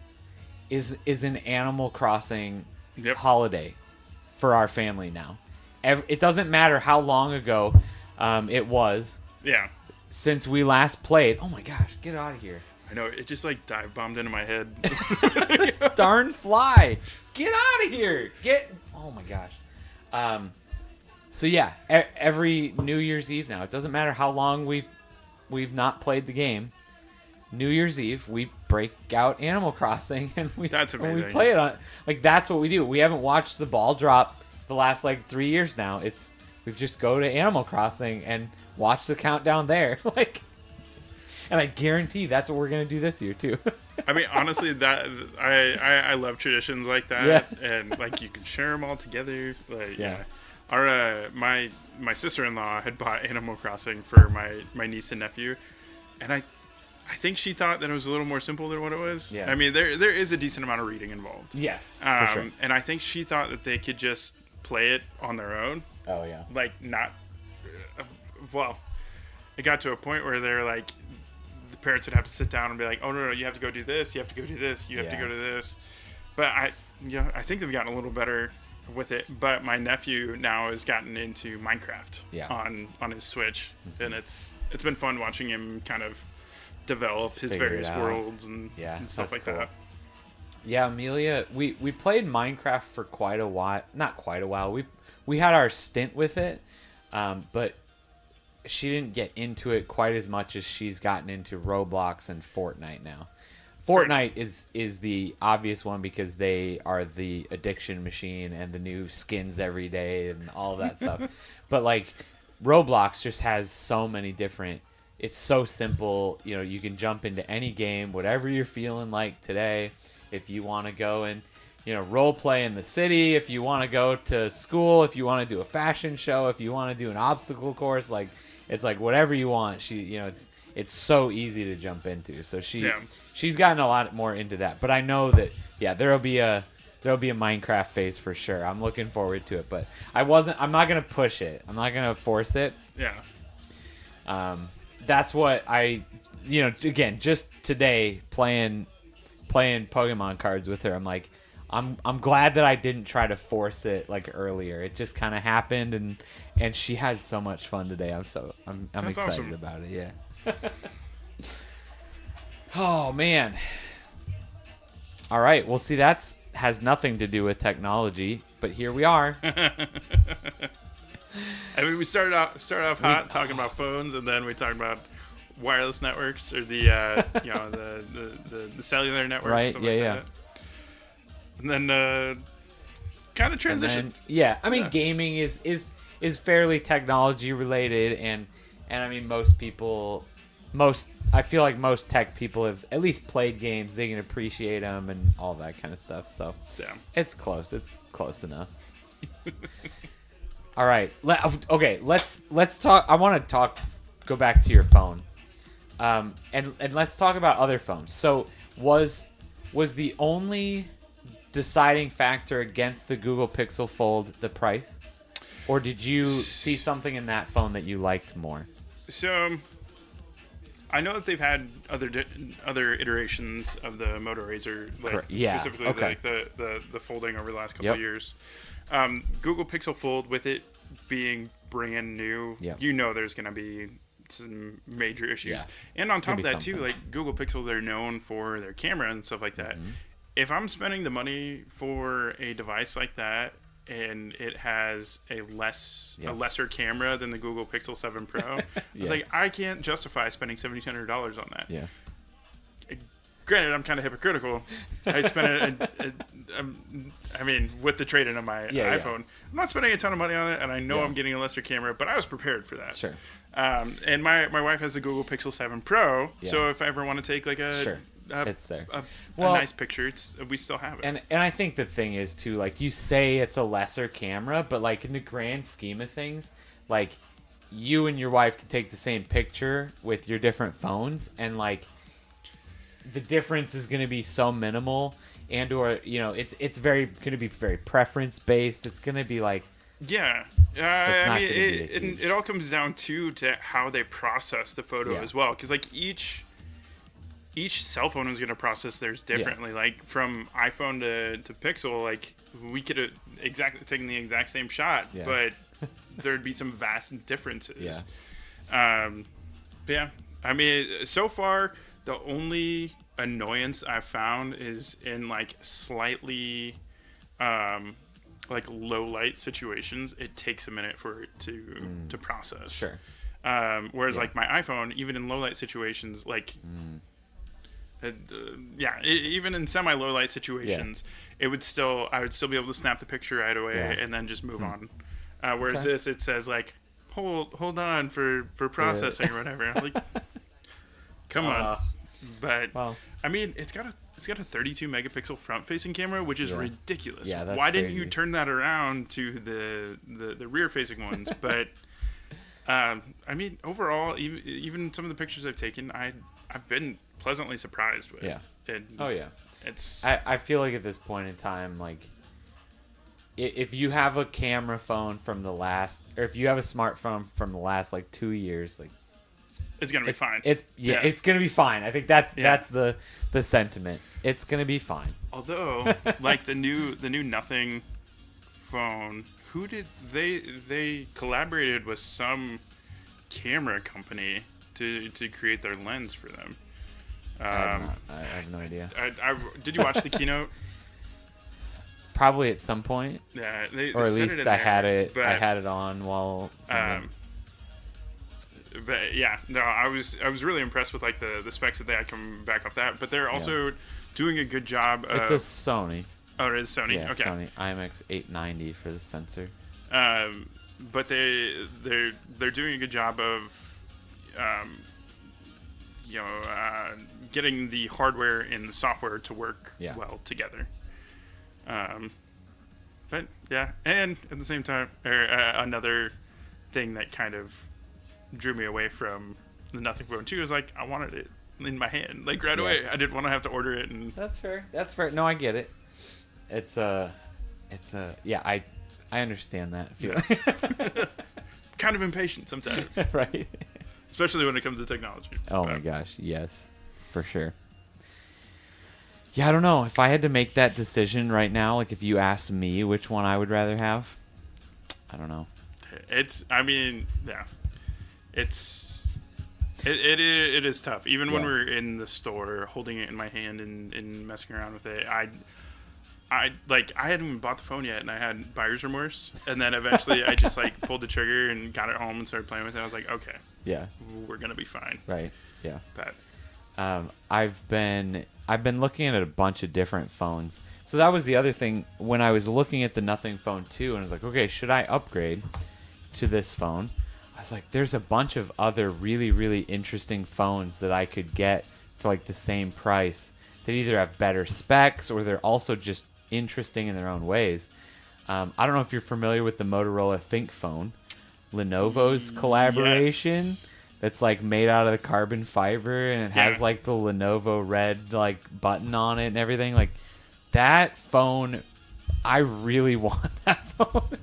is an Animal Crossing holiday for our family now. It doesn't matter how long ago it was. Yeah. Since we last played. Oh my gosh, get out of here. I know, it just like dive bombed into my head. This darn fly. Get out of here. Oh my gosh. So yeah, every New Year's Eve now, it doesn't matter how long we've not played the game. New Year's Eve, we break out Animal Crossing and that's amazing. And we play it on, like, that's what we do. We haven't watched the ball drop the last like 3 years now. We just go to Animal Crossing and watch the countdown there. Like, and I guarantee that's what we're gonna do this year too. I mean, honestly, that I love traditions like that, and like you can share them all together. Like, our my sister-in-law had bought Animal Crossing for my niece and nephew, and I think she thought that it was a little more simple than what it was. Yeah. I mean, there is a decent amount of reading involved. Yes, for sure. And I think she thought that they could just play it on their own. Oh yeah. Like not. Well, it got to a point where they're like, the parents would have to sit down and be like, "Oh no, you have to go do this. You have to go do this. You have to go to this." But I think they've gotten a little better with it. But my nephew now has gotten into Minecraft on his Switch, and it's been fun watching him kind of develop his various worlds and stuff like that. Yeah, Amelia, we played Minecraft for quite a while. Not quite a while. We had our stint with it. But she didn't get into it quite as much as she's gotten into Roblox and Fortnite now. Fortnite is the obvious one because they are the addiction machine and the new skins every day and all that stuff. But like Roblox just has so many different. It's so simple. You know, you can jump into any game, whatever you're feeling like today. If you want to go and role play in the city, if you want to go to school, if you want to do a fashion show, if you want to do an obstacle course, like it's like whatever you want. It's so easy to jump into. So she's gotten a lot more into that. But I know that there'll be a Minecraft phase for sure. I'm looking forward to it, but I'm not gonna push it. I'm not gonna force it. Yeah. That's what again, just today playing Pokemon cards with her. I'm like, I'm glad that I didn't try to force it like earlier. It just kind of happened, and she had so much fun today. I'm excited awesome. about it. Yeah. Oh man. All right. Well, see, has nothing to do with technology, but here we are. I mean, we started off hot talking about phones, and then we talked about wireless networks or the the cellular networks. Right. Yeah. That. And then kind of transition. I mean, gaming is fairly technology related, and I mean I feel like most tech people have at least played games. They can appreciate them and all that kind of stuff. So it's close. It's close enough. All right. Let's talk. I want to go back to your phone, and let's talk about other phones. So was the only deciding factor against the Google Pixel Fold the price, or did you see something in that phone that you liked more? So I know that they've had other iterations of the Moto Razr, specifically like the folding over the last couple of years. Google Pixel Fold, with it being brand new, there's going to be some major issues. And on top of that, too, like Google Pixel, they're known for their camera and stuff like that. Mm-hmm. If I'm spending the money for a device like that and it has a lesser camera than the Google Pixel 7 Pro, it's like I can't justify spending $1,700 on that. Yeah. Granted, I'm kind of hypocritical. I spent with the trade-in on my iPhone, I'm not spending a ton of money on it, and I know I'm getting a lesser camera, but I was prepared for that. Sure. And my wife has the Google Pixel 7 Pro, so if I ever want to take like it's there. A nice picture, we still have it. And I think the thing is too, like you say, it's a lesser camera, but like in the grand scheme of things, like you and your wife can take the same picture with your different phones, and like the difference is going to be so minimal, and or it's very going to be very preference based. It's going to be like it all comes down to how they process the photo as well, because like each cell phone is going to process theirs differently. Like from iPhone to Pixel, like we could have taken the exact same shot, but there'd be some vast differences. I mean, so far the only annoyance I've found is in like slightly like low light situations. It takes a minute for it to process. Sure. Yeah. Whereas like my iPhone, even in low light situations, like even in semi low light situations, I would still be able to snap the picture right away and then just move on. Whereas this, it says like hold on for processing or whatever. I was like, come on. But I mean, it's got a 32 megapixel front facing camera, which is ridiculous. Yeah, that's Why didn't crazy. you turn that around to the rear facing ones? But I mean, overall, even some of the pictures I've taken, I've been pleasantly surprised with. Yeah. And it's I feel like at this point in time, like if you have a camera phone from the last, or if you have a smartphone from the last like 2 years, like it's gonna be fine. It's gonna be fine. I think that's the sentiment. It's gonna be fine. Although, like the new Nothing phone, who did they collaborated with some camera company to create their lens for them. I have no idea. Did you watch the keynote? probably at some point. Yeah, or at said least it in I there, had it. but, I had it on while. But yeah, no, I was really impressed with like the specs that they had come back off that. But they're also doing a good job. It's a Sony. Oh, it is Sony. Yeah, okay. Sony IMX 890 for the sensor. But they're doing a good job of, getting the hardware and the software to work well together. But yeah, and at the same time, another thing that kind of drew me away from the Nothing Phone 2 is like I wanted it in my hand like right away. I didn't want to have to order it. And that's fair. No, I get it. It's I understand that feeling. Kind of impatient sometimes. Right. Especially when it comes to technology. Oh my gosh, yes, for sure. Yeah, I don't know. If I had to make that decision right now, like if you asked me which one I would rather have, I don't know. It is tough. Even when we're in the store, holding it in my hand and messing around with it, I hadn't even bought the phone yet, and I had buyer's remorse. And then eventually, I just like pulled the trigger and got it home and started playing with it. I was like, okay, we're gonna be fine. Right. Yeah. But I've been looking at a bunch of different phones. So that was the other thing when I was looking at the Nothing Phone 2, and I was like, okay, should I upgrade to this phone? I was like, there's a bunch of other really, really interesting phones that I could get for like the same price. That either have better specs or they're also just interesting in their own ways. I don't know if you're familiar with the Motorola Think Phone, Lenovo's collaboration. Yes. That's like made out of the carbon fiber, and it has like the Lenovo red like button on it and everything. Like that phone, I really want that phone.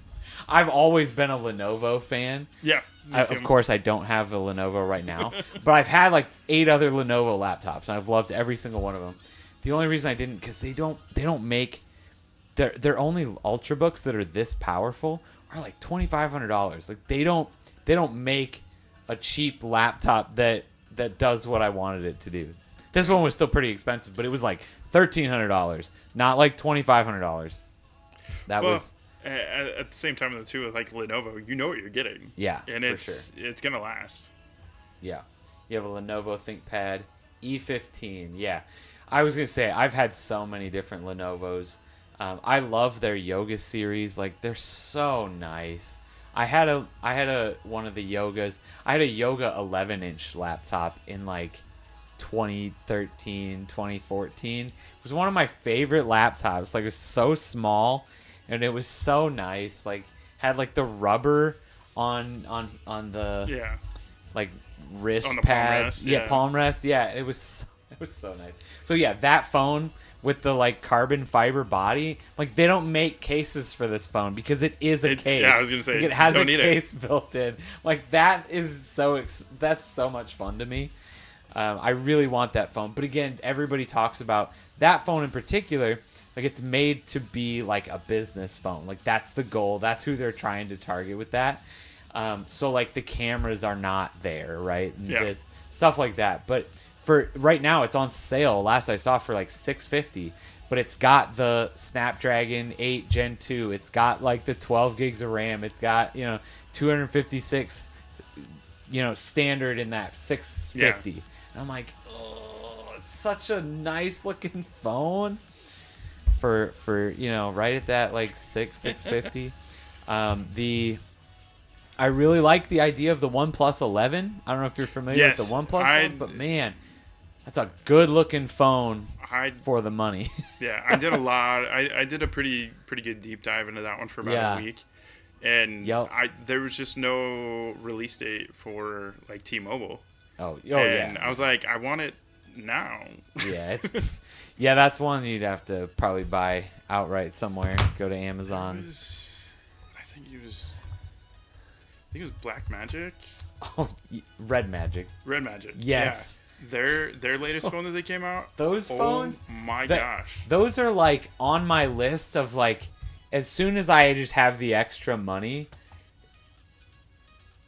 I've always been a Lenovo fan. Yeah. Of course, I don't have a Lenovo right now, but I've had like 8 other Lenovo laptops, and I've loved every single one of them. The only reason I didn't, because they don't make their only Ultrabooks that are this powerful are like $2,500. Like they don't make a cheap laptop that does what I wanted it to do. This one was still pretty expensive, but it was like $1,300, not like $2,500. That was at the same time though too, with like Lenovo, you know what you're getting. Yeah, and it's gonna last. Yeah, you have a Lenovo ThinkPad E15. Yeah, I was gonna say I've had so many different Lenovo's. I love their Yoga series. Like they're so nice. I had a one of the Yogas. I had a Yoga 11-inch laptop in like 2013, 2014. It was one of my favorite laptops. Like it was so small, and it was so nice. Like had like the rubber on the like wrist pads. Palm rest. Yeah, it was so nice. So yeah, that phone with the like carbon fiber body, like they don't make cases for this phone because it is a case. Yeah, I was gonna say like, it has a case built in. Like that is that's so much fun to me. I really want that phone, but again, everybody talks about that phone in particular. Like it's made to be like a business phone. Like that's the goal. That's who they're trying to target with that. So like the cameras are not there, right? And this stuff like that. But for right now, it's on sale. Last I saw for like $650. But it's got the Snapdragon 8 Gen 2. It's got like the 12 gigs of RAM. It's got 256, standard in that 650. And I'm like, oh, it's such a nice looking phone. For right at that like 650. I really like the idea of the OnePlus 11. I don't know if you're familiar with the OnePlus ones, but man, that's a good looking phone for the money. Yeah, I did a lot. I did a pretty good deep dive into that one for about a week, and there was just no release date for like T-Mobile. And I was like, I want it now. Yeah, that's one you'd have to probably buy outright somewhere. Go to Amazon. I think it was Black Magic. Oh, Red Magic. Red Magic. Yes. Yeah. Their latest phone that they came out. Those phones. Oh my gosh. Those are like on my list of like, as soon as I just have the extra money,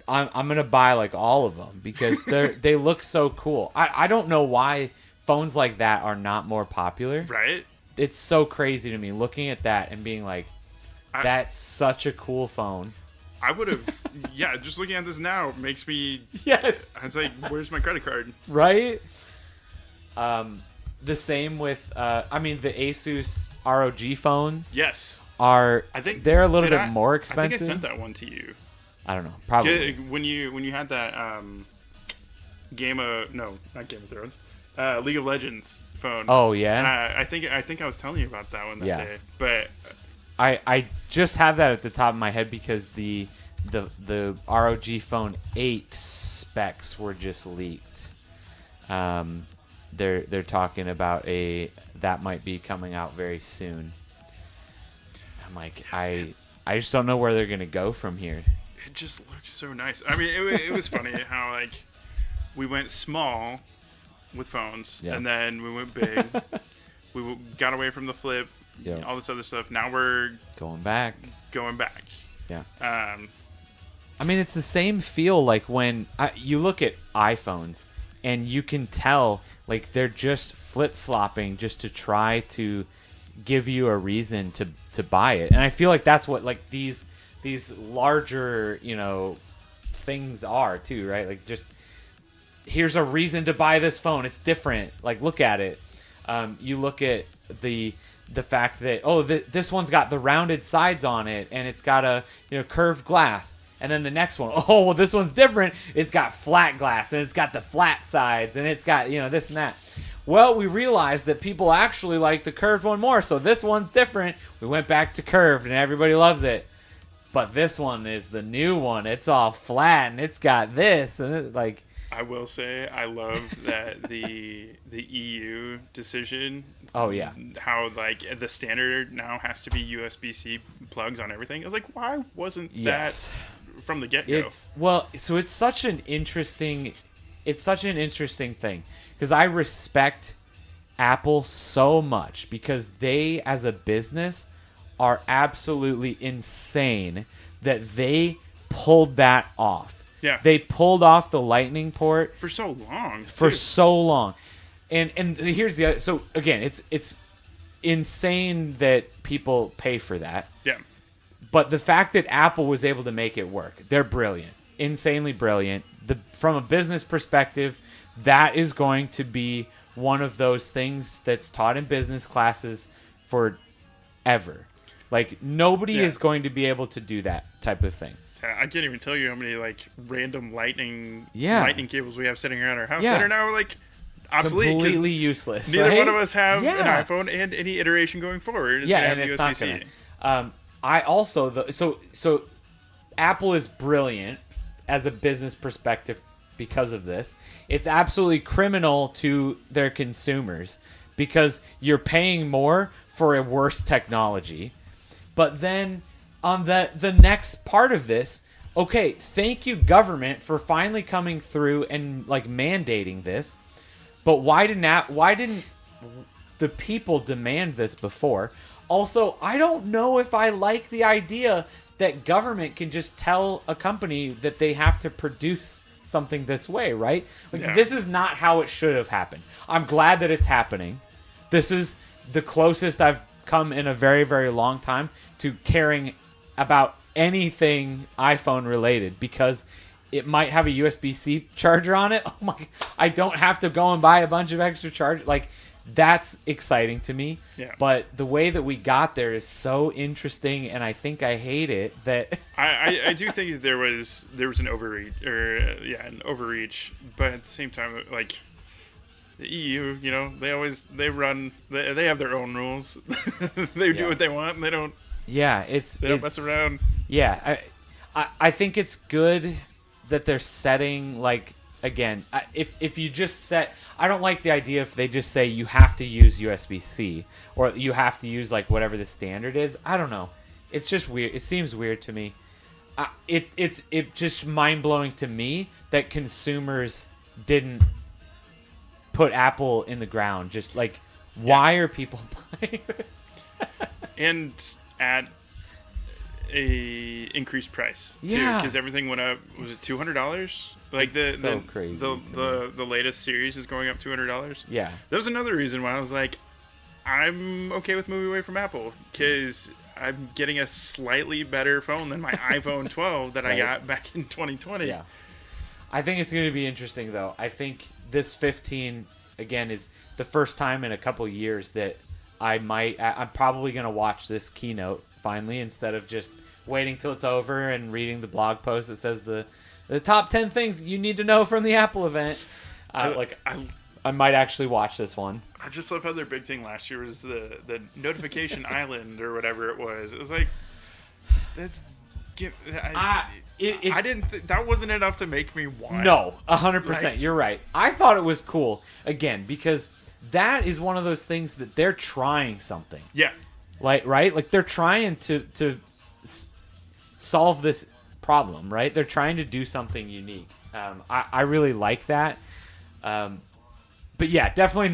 I'm gonna buy like all of them because they look so cool. I don't know why phones like that are not more popular. Right. it's so crazy to me looking at that and being like, that's such a cool phone. I would have, yeah, just looking at this now makes me, yes. It's like, where's my credit card? Right? The same with, the Asus ROG phones. Yes. They're a little bit more expensive. I think I sent that one to you. I don't know. Probably. When you had that not Game of Thrones, League of Legends phone. Oh yeah. And I think I was telling you about that one that day. But I just have that at the top of my head because the ROG Phone 8 specs were just leaked. They're talking about that might be coming out very soon. I'm like, I just don't know where they're gonna go from here. It just looks so nice. I mean, it was funny how like we went small with phones, and then we went big. We got away from the flip, all this other stuff. Now we're going back. Yeah. I mean, it's the same feel like when you look at iPhones, and you can tell like they're just flip-flopping just to try to give you a reason to buy it. And I feel like that's what like these larger, things are too, right? Like just here's a reason to buy this phone. It's different. Like look at it. You look at the fact that this one's got the rounded sides on it and it's got a curved glass. And then the next one, this one's different. It's got flat glass and it's got the flat sides and it's got this and that. Well, we realized that people actually like the curved one more, so this one's different. We went back to curved and everybody loves it. But this one is the new one. It's all flat and it's got this and it, like. I will say I love that the EU decision. Oh yeah. How like the standard now has to be USB-C plugs on everything. I was like, why wasn't that from the get-go? It's such an interesting thing because I respect Apple so much because they as a business are absolutely insane that they pulled that off. Yeah. They pulled off the Lightning port for so long. So long. And here's the other, so again, it's insane that people pay for that. Yeah. But the fact that Apple was able to make it work, they're brilliant. Insanely brilliant. From a business perspective, that is going to be one of those things that's taught in business classes forever. Like nobody is going to be able to do that type of thing. I can't even tell you how many like random lightning cables we have sitting around our house that are now like obsolete, completely useless. Neither one of us have an iPhone, and any iteration going forward is going to have USB-C. I also so Apple is brilliant as a business perspective because of this. It's absolutely criminal to their consumers because you're paying more for a worse technology. But then on the next part of this, okay, thank you government for finally coming through and like mandating this. But why didn't the people demand this before? Also, I don't know if I like the idea that government can just tell a company that they have to produce something this way, right? Like this is not how it should have happened. I'm glad that it's happening. This is the closest I've come in a very, very long time to caring about anything iPhone related because it might have a USB-C charger on it. Oh my, I don't have to go and buy a bunch of extra charge. Like that's exciting to me. Yeah. But the way that we got there is so interesting, and I think I hate it. That I do think there was an overreach, an overreach. But at the same time, like the EU, they have their own rules. They do what they want, and they don't. Yeah, they don't mess around. Yeah, I think it's good that they're setting like. Again, if you just set... I don't like the idea if they just say you have to use USB-C or you have to use like whatever the standard is. I don't know. It's just weird. It seems weird to me. It's just mind-blowing to me that consumers didn't put Apple in the ground. Just like, why are people buying this? And at a increased price too, because everything went up. Was it $200? Like crazy the latest series is going up $200. Yeah, that was another reason why I was like, I'm okay with moving away from Apple because I'm getting a slightly better phone than my iPhone 12 that I got back in 2020. Yeah. I think it's going to be interesting, though. I think this 15, again, is the first time in a couple years that I'm probably going to watch this keynote finally instead of just waiting till it's over and reading the blog post that says the top 10 things you need to know from the Apple event. I might actually watch this one. I just love how their big thing last year was the notification island or whatever it was. It was like, that wasn't enough to make me want. No, 100%. You're right. I thought it was cool, again, because that is one of those things that they're trying something. Yeah. Right? Like, they're trying to solve this problem, right? They're trying to do something unique. I really like that. But yeah, definitely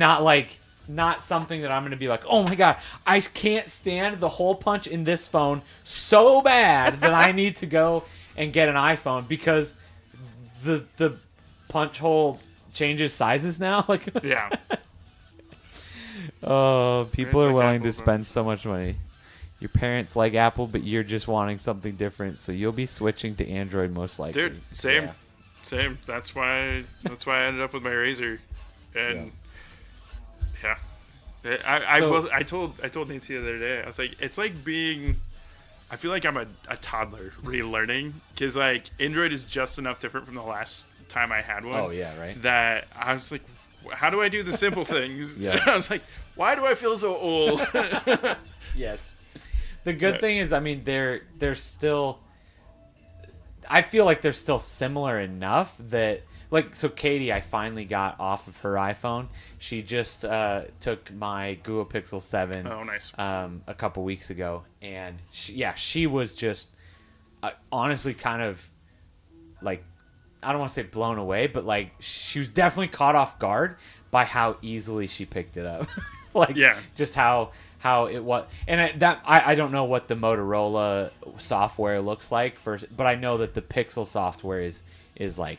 not something that I'm going to be like, oh my God, I can't stand the hole punch in this phone so bad that I need to go and get an iPhone because the punch hole changes sizes now. Like, yeah. Oh, people are willing Apple to spend so much money. Your parents like Apple, but you're just wanting something different, so you'll be switching to Android most likely. Dude, same. That's why I ended up with my Razr. And I told Nancy the other day, I was like, it's like I feel like I'm a toddler relearning because like Android is just enough different from the last time I had one. Oh yeah, right. That I was like, how do I do the simple things? Yeah. I was like, why do I feel so old? Yes. The good thing is, I mean, they're still. I feel like they're still similar enough that. Like, so Katie, I finally got off of her iPhone. She just took my Google Pixel 7 Oh, nice. A couple weeks ago. And, she was just honestly kind of, like, I don't want to say blown away, but, like, she was definitely caught off guard by how easily she picked it up. Like, just how it was. And I don't know what the Motorola software looks like, but I know that the Pixel software is like,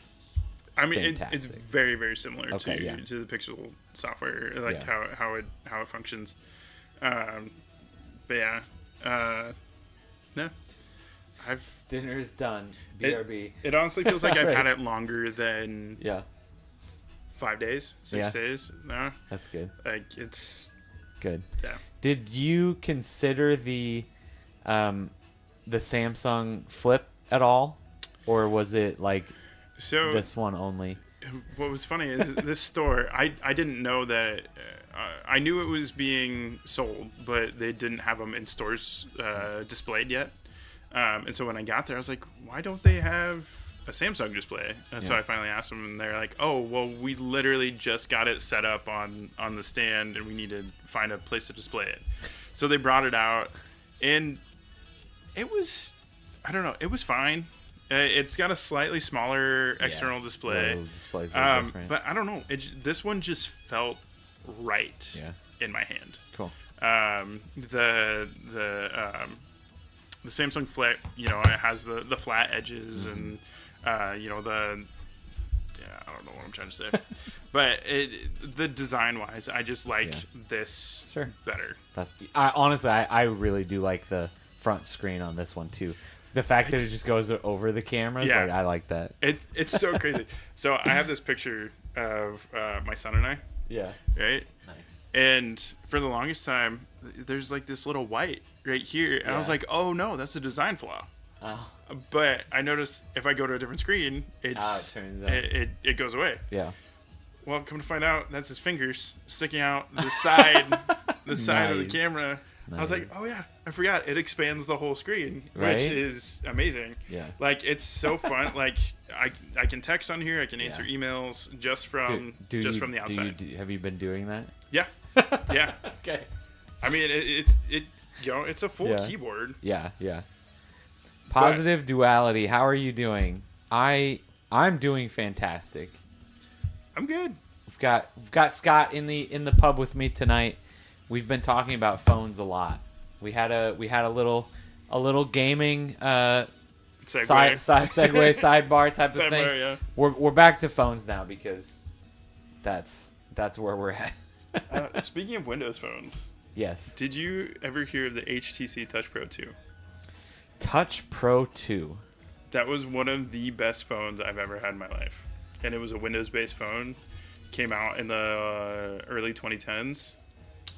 I mean, it's very, very similar to the Pixel software, like how it functions. But yeah, no, dinner's done. BRB. It honestly feels like I've had it longer than 5 days, 6 days. No, that's good. Like it's good. Yeah. Did you consider the Samsung Flip at all, or was it like? So this one only. What was funny is this store. I didn't know that. I knew it was being sold, but they didn't have them in stores displayed yet. And so when I got there, I was like, "Why don't they have a Samsung display?" And so I finally asked them, and they're like, "Oh, well, we literally just got it set up on the stand, and we need to find a place to display it." So they brought it out, and it was, I don't know, it was fine. It's got a slightly smaller external display, but I don't know. This one just felt right in my hand. Cool. The Samsung Flip, it has the flat edges and I don't know what I'm trying to say, but the design wise, I just like this better. Honestly, I really do like the front screen on this one too. The fact that it just goes over the cameras, like, I like that. It's so crazy. So I have this picture of my son and I. Yeah. Right? Nice. And for the longest time, there's like this little white right here. And I was like, oh no, that's a design flaw. Oh. But I noticed if I go to a different screen, it goes away. Yeah. Well, come to find out, that's his fingers sticking out the side of the camera. Nice. I was like, oh yeah, I forgot. It expands the whole screen, which is amazing. Yeah. Like, it's so fun. Like, I can text on here. I can answer emails just from from the outside. Have you been doing that? Yeah. Yeah. Okay. I mean, it's a full keyboard. Yeah. Yeah. Positive duality. How are you doing? I'm doing fantastic. I'm good. We've got Scott in the pub with me tonight. We've been talking about phones a lot. We had a little gaming segue sidebar type of thing. Yeah. We're back to phones now because that's where we're at. Speaking of Windows phones, Yes. Did you ever hear of the HTC Touch Pro 2? Touch Pro 2. That was one of the best phones I've ever had in my life. And it was a Windows-based phone. Came out in the early 2010s.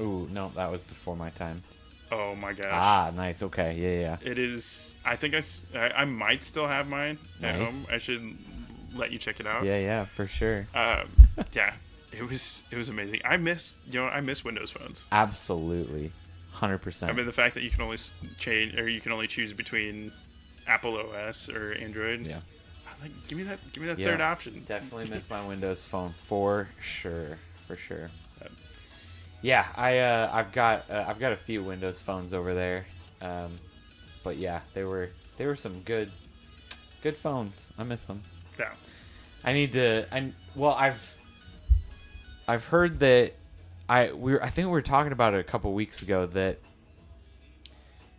Ooh, no, that was before my time. Oh my gosh. Ah, nice. Okay, yeah. It is. I think I might still have mine at home. I should let you check it out. Yeah, for sure. Yeah, it was amazing. I miss Windows phones. Absolutely, 100%. I mean, the fact that you can only you can only choose between Apple OS or Android. Yeah. I was like, give me that third option. Definitely miss my Windows phone for sure. Yeah, I've got a few Windows phones over there, but yeah, they were some good phones. I miss them. Yeah. I've heard that I think we were talking about it a couple weeks ago that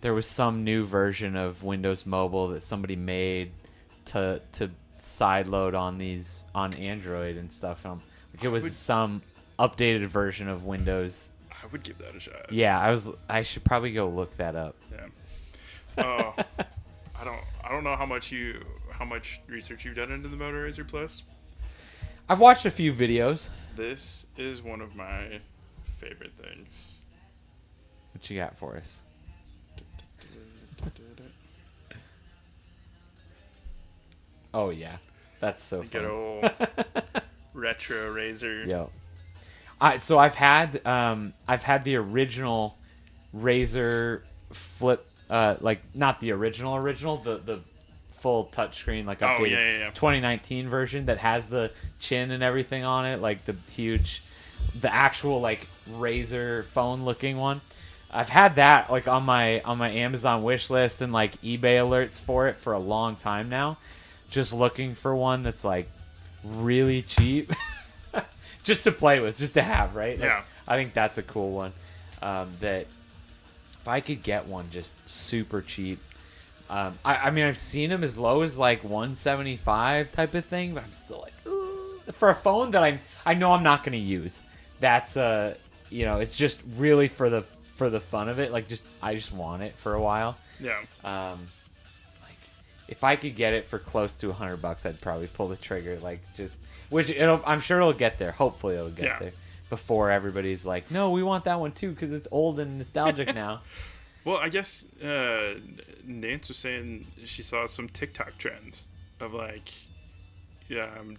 there was some new version of Windows Mobile that somebody made to sideload on Android and stuff. Like it was some updated version of Windows. I would give that a shot. Yeah, I should probably go look that up. Yeah. I don't know how much research you've done into the Moto Razr Plus. I've watched a few videos. This is one of my favorite things. What you got for us? Oh yeah, that's so Good fun. old retro Razr. Yo. So I've had the original Razr flip, like not the original, the full touchscreen, like updated 2019 version that has the chin and everything on it, like the actual like Razr phone looking one. I've had that like on my Amazon wish list and like eBay alerts for it for a long time now, just looking for one that's like really cheap. Just to play with, just to have, right? Like, yeah. I think that's a cool one. That if I could get one just super cheap. I mean, I've seen them as low as like 175 type of thing, but I'm still like, ooh. For a phone that I know I'm not going to use. That's it's just really for the fun of it. Like I just want it for a while. Yeah. Like if I could get it for close to $100, I'd probably pull the trigger. Like just. I'm sure it'll get there. Hopefully it'll get there before everybody's like, no, we want that one too because it's old and nostalgic now. Well, I guess Nance was saying she saw some TikTok trends of like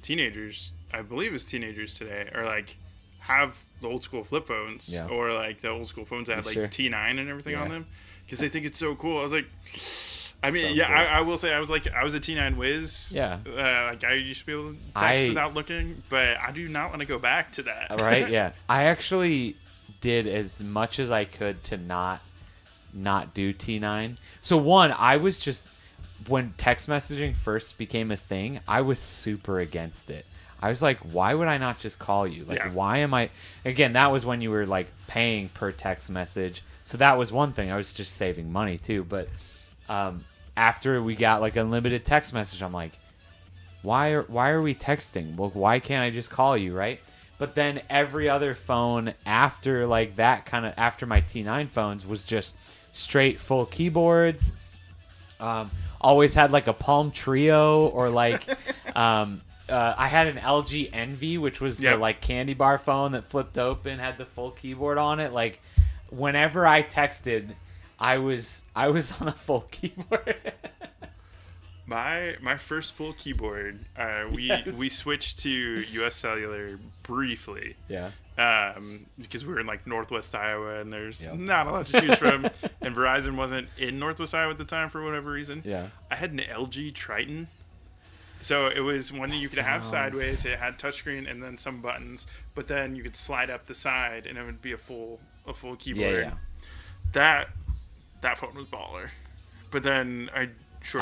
teenagers, I believe it's teenagers today, are like have the old school flip phones or like the old school phones that had like T9 and everything on them because they think it's so cool. I was like... I mean, so cool. I will say I was a T9 whiz. Yeah. Like I used to be able to text without looking, but I do not want to go back to that. Right? Yeah. I actually did as much as I could to not do T9. So one, I was just when text messaging first became a thing, I was super against it. I was like, why would I not just call you? Like, why am I? Again, that was when you were like paying per text message. So that was one thing. I was just saving money too, but. After we got like unlimited text message, I'm like, why are we texting? Well, why can't I just call you, right? But then every other phone after like that after my T9 phones was just straight full keyboards. Always had like a Palm Trio or like I had an LG Envy, which was the like candy bar phone that flipped open, had the full keyboard on it. Like whenever I texted, I was on a full keyboard. My first full keyboard, we switched to US Cellular briefly. Yeah. Because we were in like Northwest Iowa and there's not a lot to choose from, and Verizon wasn't in Northwest Iowa at the time for whatever reason. Yeah. I had an LG Triton. So it was one that you could have sideways. It had touchscreen and then some buttons, but then you could slide up the side and it would be a full keyboard. Yeah. That phone was baller. But then I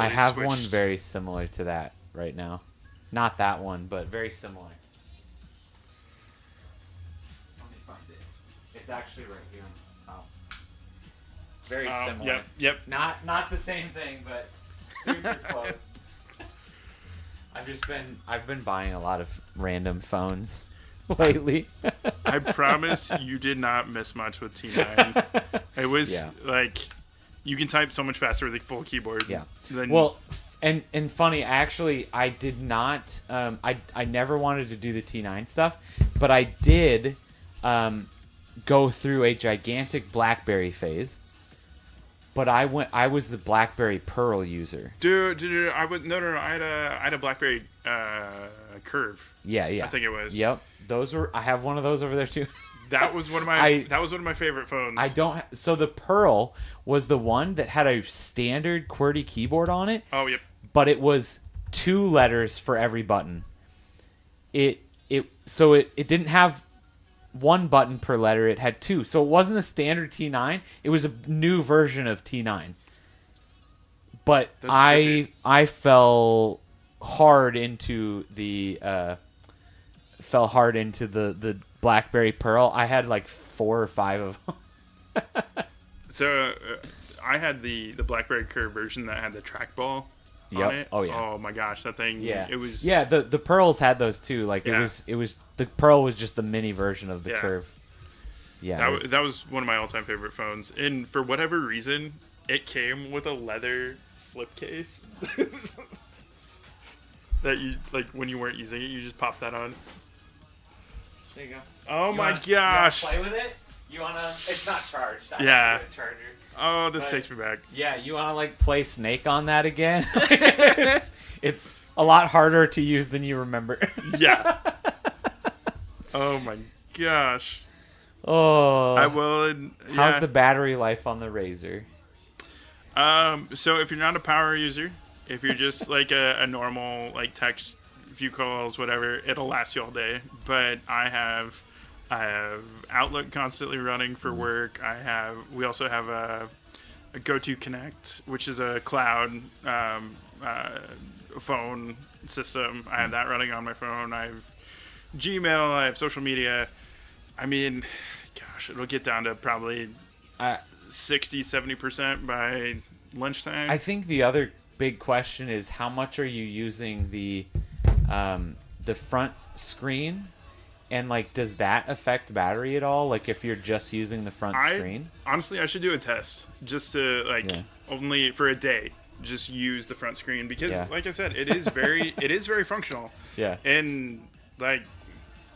have switched. one very similar to that right now. Not that one, but very similar. Let me find it. It's actually right here. Oh. Very similar. Yep. Not the same thing, but super close. I've been buying a lot of random phones lately. I promise you did not miss much with T9. It was like you can type so much faster with a full keyboard. Yeah. Than, well, and funny, actually, I did not. I never wanted to do the T9 stuff, but I did go through a gigantic BlackBerry phase. But I was the BlackBerry Pearl user. Dude, I was no. I had a BlackBerry Curve. Yeah. I think it was. Yep. I have one of those over there too. That was one of my favorite phones. So the Pearl was the one that had a standard QWERTY keyboard on it. Oh, yep. But it was 2 letters for every button. It didn't have 1 button per letter. It had 2. So it wasn't a standard T9. It was a new version of T9. But I fell hard into the BlackBerry Pearl. I had like 4 or 5 of them. So I had the BlackBerry Curve version that had the trackball on it. Oh yeah. Oh my gosh, that thing. Yeah. It was. Yeah. The Pearls had those too. Like it was the Pearl was just the mini version of the Curve. Yeah. That was one of my all-time favorite phones, and for whatever reason, it came with a leather slipcase. That you like when you weren't using it, you just pop that on. There you go. Oh my gosh! You wanna play with it? You wanna? It's not charged. Yeah. Charger. Oh, this takes me back. Yeah, you wanna like play Snake on that again? it's a lot harder to use than you remember. Yeah. Oh my gosh. Oh. I will. Yeah. How's the battery life on the Razr? So if you're not a power user, if you're just like a normal like text, few calls, whatever, it'll last you all day. But I have Outlook constantly running for work. We also have a GoToConnect, which is a cloud phone system. I have that running on my phone. I have Gmail. I have social media. I mean, gosh, it'll get down to probably 60-70% by lunchtime. I think the other big question is how much are you using the front screen, and like does that affect battery at all, like if you're just using the front screen? Honestly, I should do a test just to only for a day just use the front screen, because like I said, it is very functional. Yeah. And like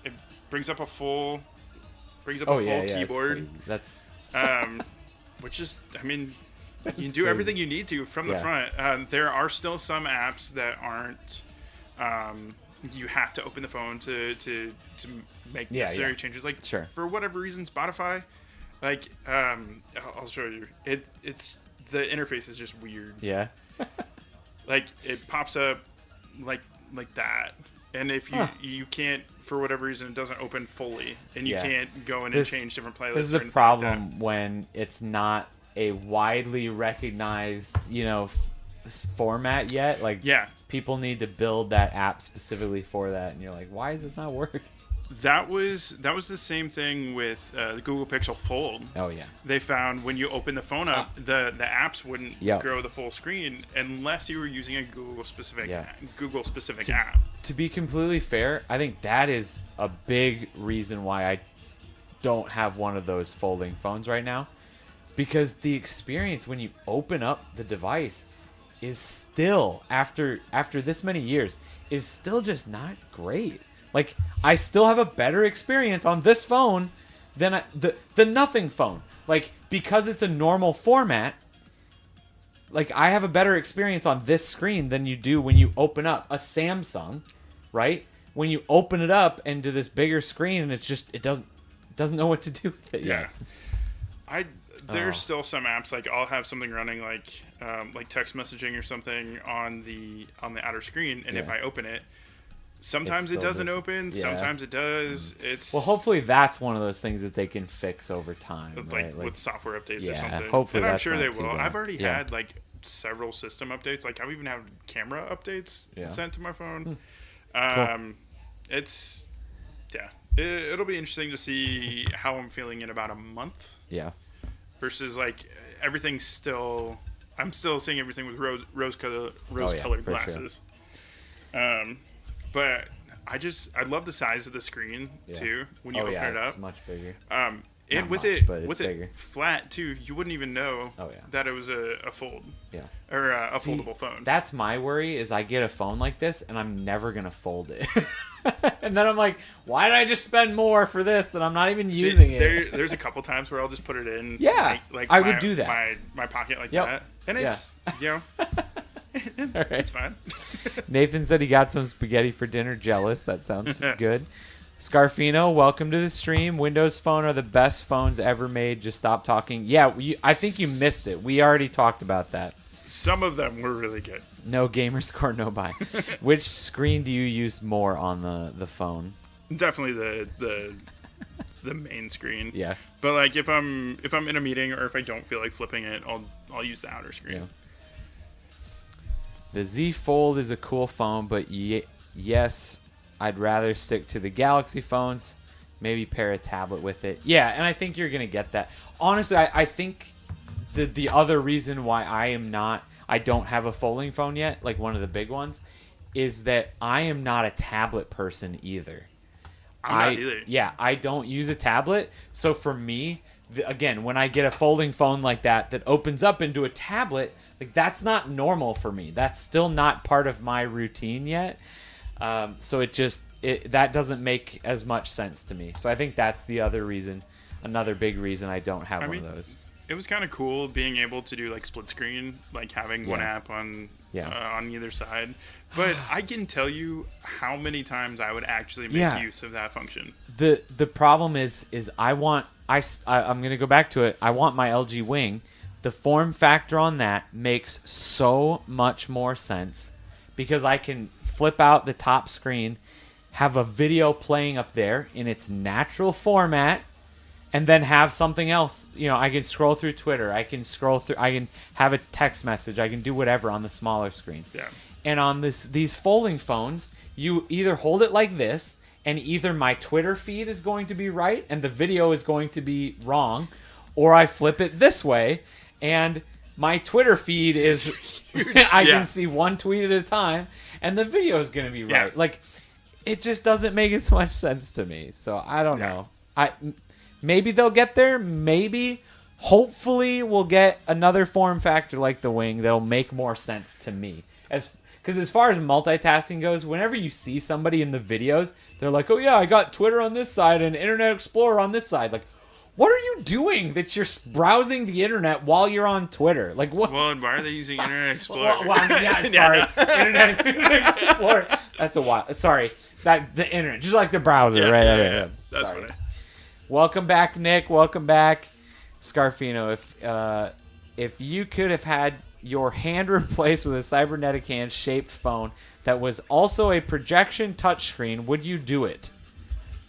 it brings up a full keyboard. That's which is, I mean, you can do everything you need to from the front. There are still some apps that aren't. You have to open the phone to make necessary changes. Like for whatever reason, Spotify, like I'll show you. It's the interface is just weird. Yeah. Like it pops up like that, and if you can't, for whatever reason, it doesn't open fully, and you can't go in and change different playlists. This is the problem when it's not a widely recognized, format yet. Like people need to build that app specifically for that, and you're like, why is this not working? That was the same thing with the Google Pixel Fold. Oh yeah. They found when you open the phone up, the apps wouldn't grow the full screen unless you were using a Google specific app. To be completely fair, I think that is a big reason why I don't have one of those folding phones right now. It's because the experience when you open up the device is still, after this many years, is still just not great. Like, I still have a better experience on this phone than the Nothing phone. Like, because it's a normal format, like, I have a better experience on this screen than you do when you open up a Samsung, right? When you open it up into this bigger screen, and it's just, it doesn't know what to do with it yet. There's still some apps, like I'll have something running like text messaging or something on the outer screen, and if I open it, sometimes it doesn't open, sometimes it does. Well, hopefully that's one of those things that they can fix over time, like with software updates or something. Hopefully, and I'm sure they will. I've already had like several system updates. Like I've even had camera updates sent to my phone. Cool. It'll be interesting to see how I'm feeling in about a month. Yeah. Versus like everything's still, I'm still seeing everything with rose colored glasses. Sure. But I love the size of the screen too when you open it up. It's much bigger. And with bigger. it flat too, you wouldn't even know that it was a fold. Yeah. Or a foldable phone. That's my worry is I get a phone like this and I'm never going to fold it. And then I'm like, why did I just spend more for this that I'm not even using it? There's a couple times where I'll just put it in. Yeah. Like I would do that. My pocket like that. And it's, it's fine. Nathan said he got some spaghetti for dinner. Jealous. That sounds good. Scarfino, welcome to the stream. Windows Phone are the best phones ever made. Just stop talking. Yeah, I think you missed it. We already talked about that. Some of them were really good. No gamer score, no buy. Which screen do you use more on the phone? Definitely the main screen. Yeah. But like if I'm in a meeting or if I don't feel like flipping it, I'll use the outer screen. Yeah. The Z Fold is a cool phone, but yes, I'd rather stick to the Galaxy phones. Maybe pair a tablet with it. Yeah, and I think you're gonna get that. Honestly, I think the other reason why I don't have a folding phone yet, like one of the big ones, is that I am not a tablet person either. I'm not either. Yeah, I don't use a tablet. So for me, again, when I get a folding phone like that opens up into a tablet, like that's not normal for me. That's still not part of my routine yet. So that doesn't make as much sense to me. So I think that's the other reason, another big reason I don't have one of those. It was kind of cool being able to do like split screen, like having one app on either side. But I can tell you how many times I would actually make use of that function. The problem is I'm going to go back to it. I want my LG Wing. The form factor on that makes so much more sense because I can flip out the top screen, have a video playing up there in its natural format, and then have something else. I can scroll through Twitter. I can have a text message. I can do whatever on the smaller screen. Yeah. And on these folding phones, you either hold it like this, and either my Twitter feed is going to be right and the video is going to be wrong, or I flip it this way, and my Twitter feed is I can see one tweet at a time, and the video is going to be right. Like, it just doesn't make as much sense to me. So I don't know. Maybe they'll get there. Maybe. Hopefully we'll get another form factor like the Wing that'll make more sense to me. Because as far as multitasking goes, whenever you see somebody in the videos, they're like, oh yeah, I got Twitter on this side and Internet Explorer on this side. Like, what are you doing that you're browsing the internet while you're on Twitter? Like, what? Well, and why are they using Internet Explorer? Sorry. Internet Explorer. That's a while. Sorry. The internet. Just like the browser, right? Yeah. That's funny. Welcome back, Nick. Welcome back, Scarfino. If you could have had your hand replaced with a cybernetic hand shaped phone that was also a projection touchscreen, would you do it?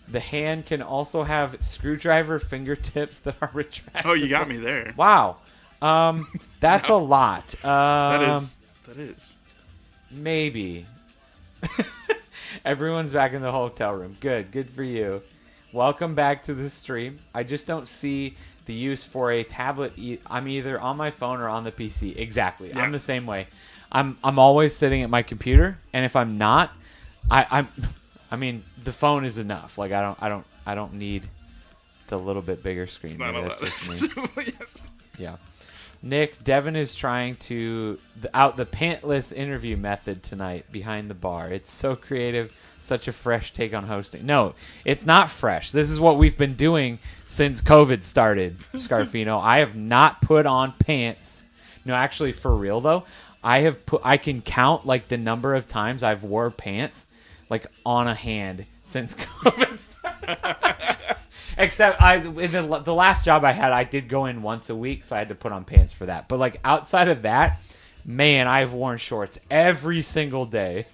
The hand can also have screwdriver fingertips that are retractable. Oh, you got me there. Wow. That's a lot. That is. Maybe. Everyone's back in the hotel room. Good for you. Welcome back to the stream. I just don't see the use for a tablet. I'm either on my phone or on the PC. Exactly. Yeah. I'm the same way. I'm always sitting at my computer, and if I'm not, I mean, the phone is enough. Like I don't need the little bit bigger screen. It's not Maybe that's just me. Yes. Yeah. Nick, Devon is trying out the pantless interview method tonight behind the bar. It's so creative, such a fresh take on hosting. No, it's not fresh. This is what we've been doing since COVID started, Scarfino. I have not put on pants. No, actually, for real though, I can count like the number of times I've wore pants like on a hand since COVID started. Except in the last job I had, I did go in once a week, so I had to put on pants for that. But like outside of that, man, I've worn shorts every single day.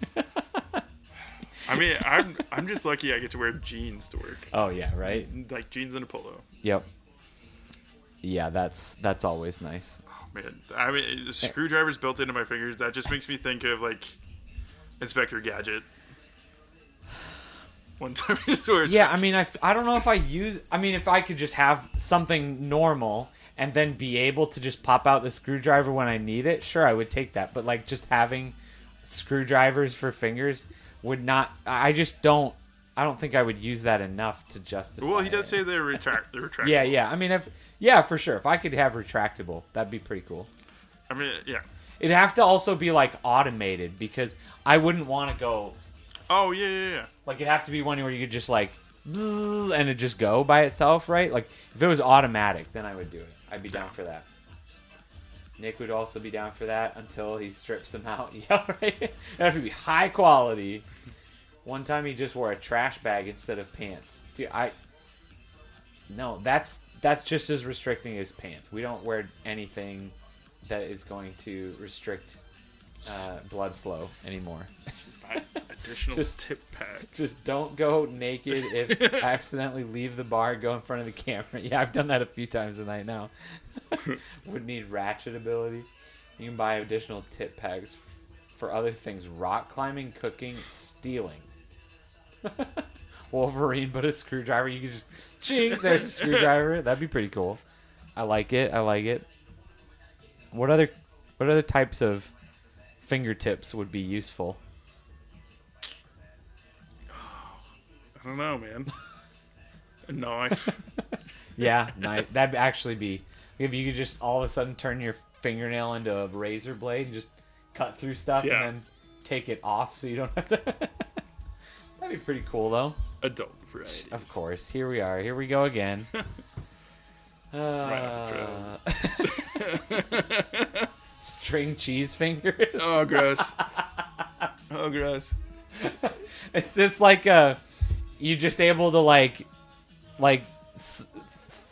I mean, I'm just lucky I get to wear jeans to work. Oh yeah, right. Like jeans and a polo. Yep. Yeah, that's always nice. Oh man, I mean, the screwdrivers built into my fingers. That just makes me think of like Inspector Gadget. One time I mean, I don't know if if I could just have something normal and then be able to just pop out the screwdriver when I need it, sure, I would take that. But like just having screwdrivers for fingers, would not. I just don't. I don't think I would use that enough to justify. Well, he does say they're retractable. Yeah. I mean, for sure. If I could have retractable, that'd be pretty cool. I mean, yeah. It'd have to also be like automated because I wouldn't want to go. Oh yeah. Like it'd have to be one where you could just like, and it just go by itself, right? Like if it was automatic, then I would do it. I'd be down for that. Nick would also be down for that until he strips them out. Yeah, right. It'd have to be high quality. One time he just wore a trash bag instead of pants. Dude, no, that's just as restricting as pants. We don't wear anything that is going to restrict blood flow anymore. Buy additional tip packs. Just don't go naked if accidentally leave the bar, go in front of the camera. Yeah, I've done that a few times tonight now. Would need ratchet ability. You can buy additional tip packs for other things: rock climbing, cooking, stealing. Wolverine, but a screwdriver. You can just ching. There's a screwdriver. That'd be pretty cool. I like it. What other types of fingertips would be useful? I don't know, man. A knife. Yeah, knife. That'd actually be if you could just all of a sudden turn your fingernail into a razor blade and just cut through stuff and then take it off so you don't have to. That'd be pretty cool, though. Adult varieties. Of course. Here we are. Here we go again. String cheese fingers. Oh, gross. Oh, gross. Is this like you just able to like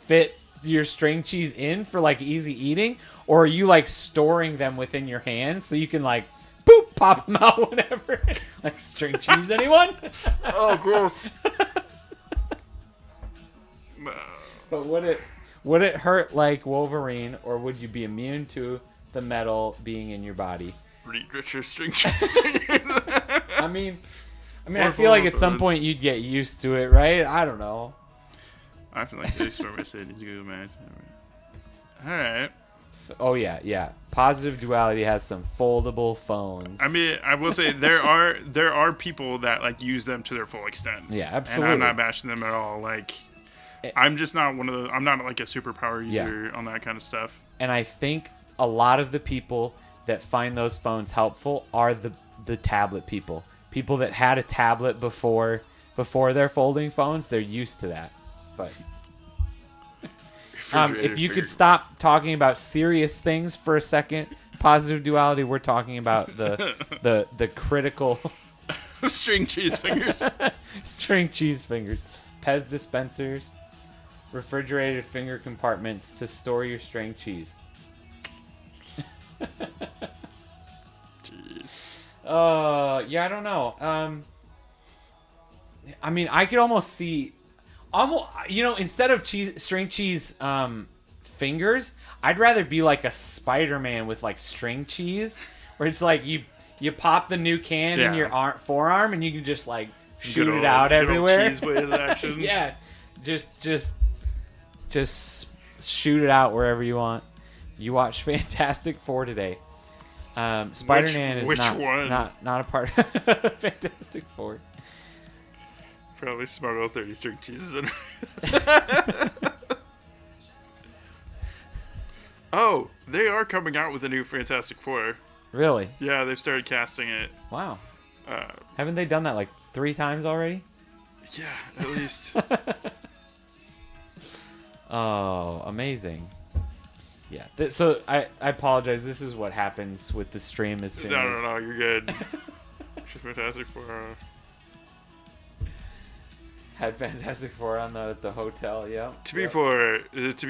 fit your string cheese in for like easy eating, or are you like storing them within your hands so you can like boop pop them out whenever? Like string cheese, anyone? Oh, gross. But would it hurt like Wolverine, or would you be immune to the metal being in your body? Richer string cheese. I mean, I feel like at some point you'd get used to it, right? I don't know. I feel like they swear Mercedes good, man. All right. Oh yeah. Positive Duality has some foldable phones. I mean, I will say there are people that like use them to their full extent. Yeah, absolutely. And I'm not bashing them at all. Like, I'm just not one of those. I'm not like a superpower user on that kind of stuff. And I think a lot of the people that find those phones helpful are the tablet people. People that had a tablet before their folding phones, they're used to that. But if you could stop talking about serious things for a second, Positive Duality, we're talking about the critical string cheese fingers. String cheese fingers. Pez dispensers, refrigerated finger compartments to store your string cheese. Jeez. Yeah, I don't know. I mean, I could almost see, instead of string cheese fingers, I'd rather be like a Spider-Man with like string cheese, where it's like you pop the new can in your forearm and you can just like shoot it out everywhere. Cheese whiz action. Yeah, just shoot it out wherever you want. You watched Fantastic Four today. Spider-Man is not a part of Fantastic Four. Probably smuggle 30 string cheeses in. Oh, they are coming out with a new Fantastic Four. Really? Yeah, they've started casting it. Wow. Haven't they done that like 3 times already? Yeah, at least. Oh, amazing. Yeah. So I apologize. This is what happens with the stream as soon as... No, you're good. Fantastic Four. Had Fantastic Four on the hotel, yeah. To be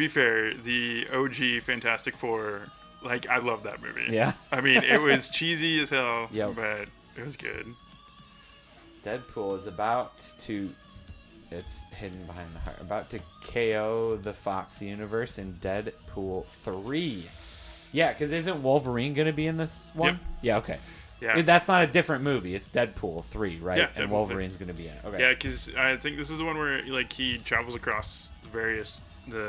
fair, the OG Fantastic Four, like, I love that movie. Yeah. I mean, it was cheesy as hell, yep. But it was good. Deadpool is about to... It's hidden behind the heart. About to KO the Fox universe in Deadpool 3. Yeah, because isn't Wolverine going to be in this one? Yep. Yeah, okay. Yeah. That's not a different movie. It's Deadpool 3, right? Yeah, and Deadpool Wolverine's going to be in it. Okay. Yeah, because I think this is the one where like he travels across the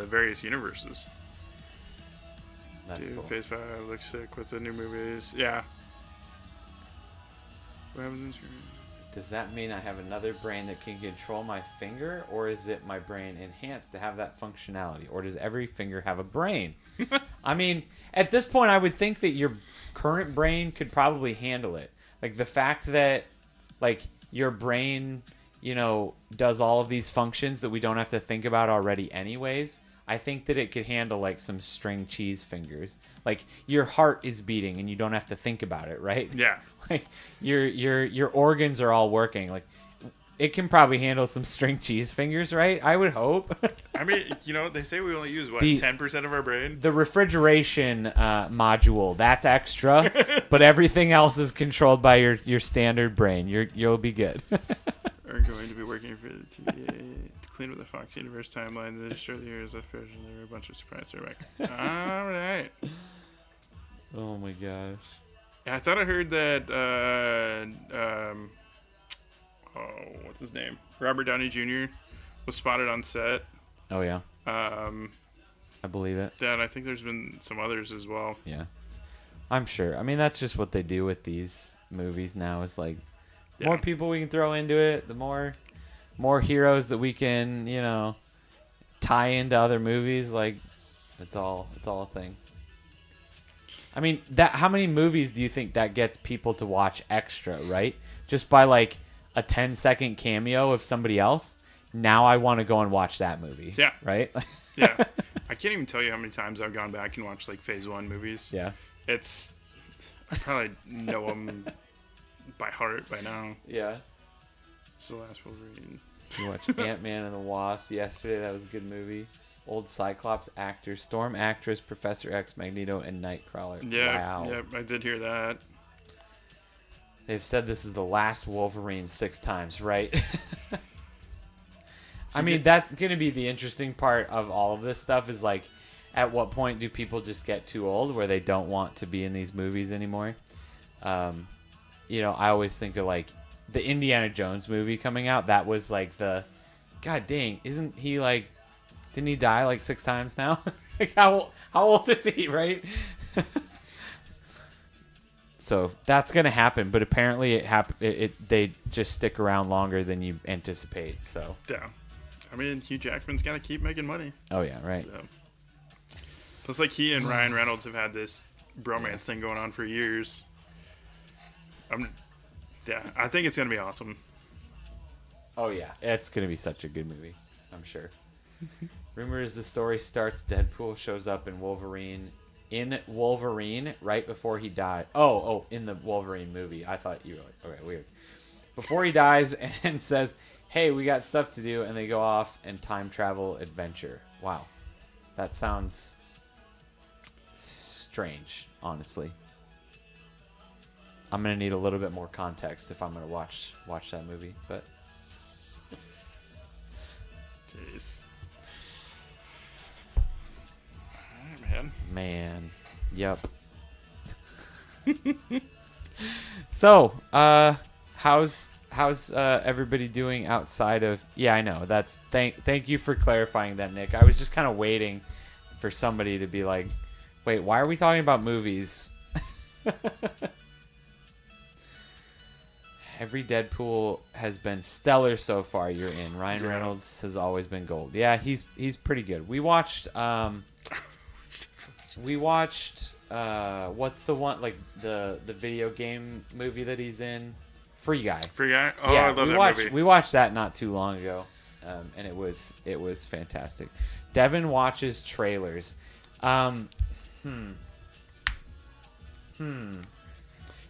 various universes. That's cool. Phase 5 looks sick with the new movies. Yeah. What happens? Does that mean I have another brain that can control my finger, or is it my brain enhanced to have that functionality, or does every finger have a brain? I mean, at this point, I would think that your current brain could probably handle it. Like the fact that, like, your brain, you know, does all of these functions that we don't have to think about already anyways. I think that it could handle like some string cheese fingers. Like your heart is beating and you don't have to think about it, right? Yeah. Like your organs are all working. Like it can probably handle some string cheese fingers, right? I would hope. I mean, you know, they say we only use what 10% of our brain. The refrigeration module, that's extra, but everything else is controlled by your standard brain. You'll be good. Are going to be working for the TVA to clean up the Fox Universe timeline that destroy the years of there were a bunch of surprises. All right. Oh my gosh. I thought I heard that what's his name? Robert Downey Jr. was spotted on set. Oh yeah. I believe it. Yeah, and I think there's been some others as well. Yeah. I'm sure. I mean, that's just what they do with these movies now. It's like more people we can throw into it, the more heroes that we can, you know, tie into other movies. Like, it's all a thing. I mean, how many movies do you think that gets people to watch extra, right? Just by like a 10-second cameo of somebody else. Now I want to go and watch that movie. Yeah. Right? Yeah. I can't even tell you how many times I've gone back and watched like Phase 1 movies. Yeah. I probably know them by heart by now. Yeah. It's the last Wolverine. You watched Ant-Man and the Wasp yesterday. That was a good movie. Old Cyclops actors, Storm actress, Professor X, Magneto, and Nightcrawler. Yeah. Wow. Yep, I did hear that. They've said this is the last Wolverine 6 times, right? I mean, that's going to be the interesting part of all of this stuff is like, at what point do people just get too old where they don't want to be in these movies anymore? You know, I always think of like the Indiana Jones movie coming out. That was like God dang, isn't he like, didn't he die like 6 times now? Like how old is he, right? So that's gonna happen, but apparently they just stick around longer than you anticipate. So yeah, I mean Hugh Jackman's gotta keep making money. Oh yeah, right. So. Plus, like he and Ryan Reynolds have had this bromance thing going on for years. I think it's gonna be awesome. Oh yeah, it's gonna be such a good movie, I'm sure. Rumor is the story starts Deadpool shows up in Wolverine right before he died. Oh, in the Wolverine movie. I thought you were like, okay, weird. Before he dies and says, "Hey, we got stuff to do," and they go off and time travel adventure. Wow, that sounds strange, honestly. I'm gonna need a little bit more context if I'm gonna watch that movie, but. Jeez. Alright, man. Yep. So, how's everybody doing outside of? Yeah, I know. That's thank you for clarifying that, Nick. I was just kind of waiting for somebody to be like, "Wait, why are we talking about movies?" Every Deadpool has been stellar so far. You're in. Ryan Reynolds has always been gold. Yeah, he's pretty good. We watched what's the one, like the video game movie that he's in? Free Guy. Free Guy? Oh, yeah, I love that movie. We watched that not too long ago, and it was fantastic. Devon watches trailers. See, I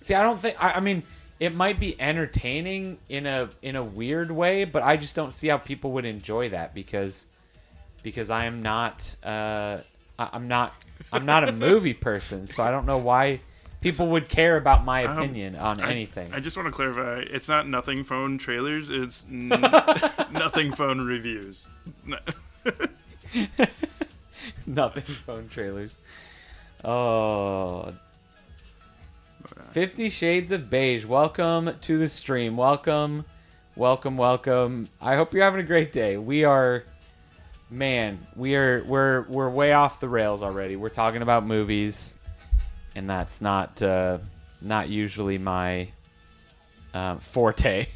don't think. I mean, it might be entertaining in a weird way, but I just don't see how people would enjoy that because I am not. I'm not a movie person, so I don't know why people would care about my opinion on anything. I just want to clarify, it's not Nothing Phone trailers, it's Nothing Phone reviews. Nothing Phone trailers. Oh. 50 Shades of Beige. Welcome to the stream. Welcome. I hope you're having a great day. We're way off the rails already. We're talking about movies, and that's not usually my forte.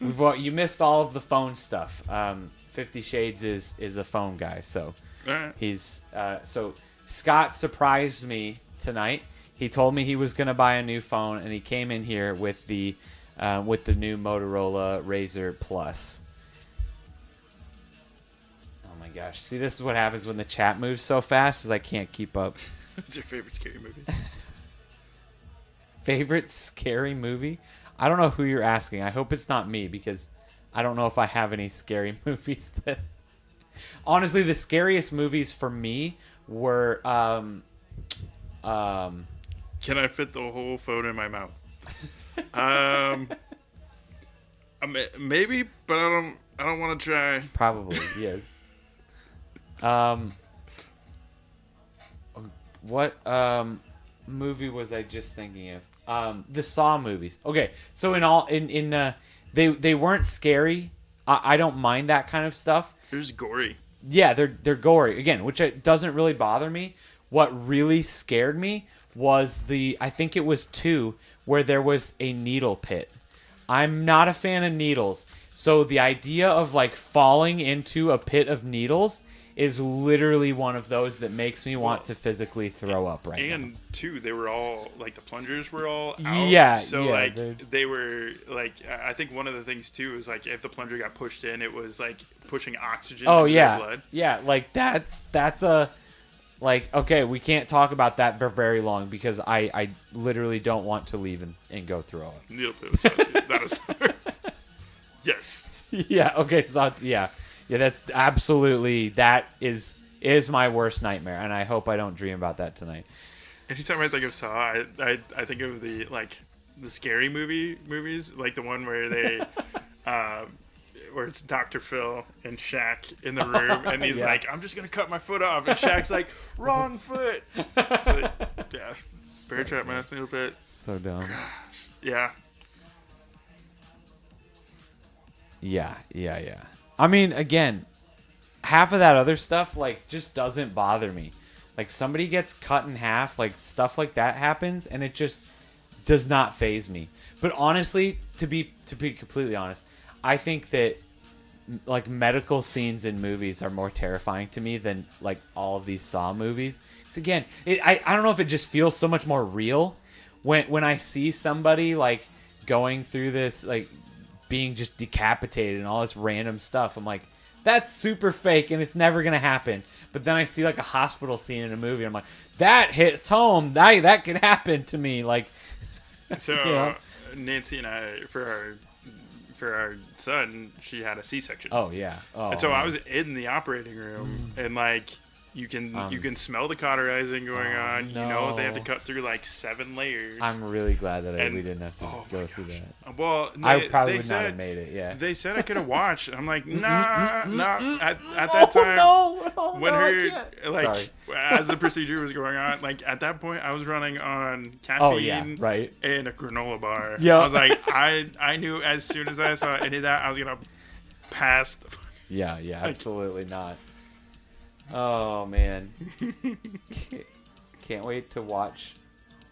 You missed all of the phone stuff. 50 Shades is a phone guy, so he's so Scott surprised me tonight. He told me he was gonna buy a new phone, and he came in here with the new Motorola Razr Plus. Oh my gosh! See, this is what happens when the chat moves so fast, is I can't keep up. What's your favorite scary movie? Favorite scary movie? I don't know who you're asking. I hope it's not me, because I don't know if I have any scary movies that... Honestly, the scariest movies for me were... Can I fit the whole phone in my mouth? Maybe, but I don't want to try. Probably, yes. What movie was I just thinking of? The Saw movies. Okay, so they weren't scary. I don't mind that kind of stuff. They're just gory. Yeah, they're gory again, which doesn't really bother me. What really scared me was I think it was 2, where there was a needle pit. I'm not a fan of needles, so the idea of like falling into a pit of needles is literally one of those that makes me want to physically throw up right now. And 2, they were all like the plungers were all out. Yeah. So like they were like, I think one of the things too is like if the plunger got pushed in, it was like pushing oxygen into the blood. Yeah, like that's a like, okay, we can't talk about that for very long, because I literally don't want to leave and go throw up. Needle pit was out too. That is yes. Yeah, okay, so yeah, that's absolutely, that is my worst nightmare, and I hope I don't dream about that tonight. Anytime I think of Saw, I think of the scary movies, like the one where they where it's Dr. Phil and Shaq in the room, and he's like, I'm just gonna cut my foot off, and Shaq's like, wrong foot. Yeah, bear trap, mouse needle pit. So dumb. Gosh. Yeah. Yeah. I mean, again, half of that other stuff like just doesn't bother me. Like somebody gets cut in half, like stuff like that happens, and it just does not faze me. But honestly, to be completely honest, I think that like medical scenes in movies are more terrifying to me than like all of these Saw movies. Because again, I don't know if it just feels so much more real when I see somebody like going through this, like being just decapitated and all this random stuff. I'm like, that's super fake and it's never gonna happen. But then I see like a hospital scene in a movie, I'm like, that hits home. That could happen to me. Like, so you know? Nancy and I, for our son, she had a C-section. Oh yeah. Oh. And so I was in the operating room, and like you can smell the cauterizing going on. No. You know they have to cut through like 7 layers. I'm really glad that we didn't have to go through that. Well, I probably would not have made it. Yeah. They said I could have watched. I'm like, nah. At that time, when her like as the procedure was going on, like at that point, I was running on caffeine and a granola bar. Yeah. I was like, I knew as soon as I saw any of that, I was gonna pass. Yeah, absolutely not. Oh man, can't wait to watch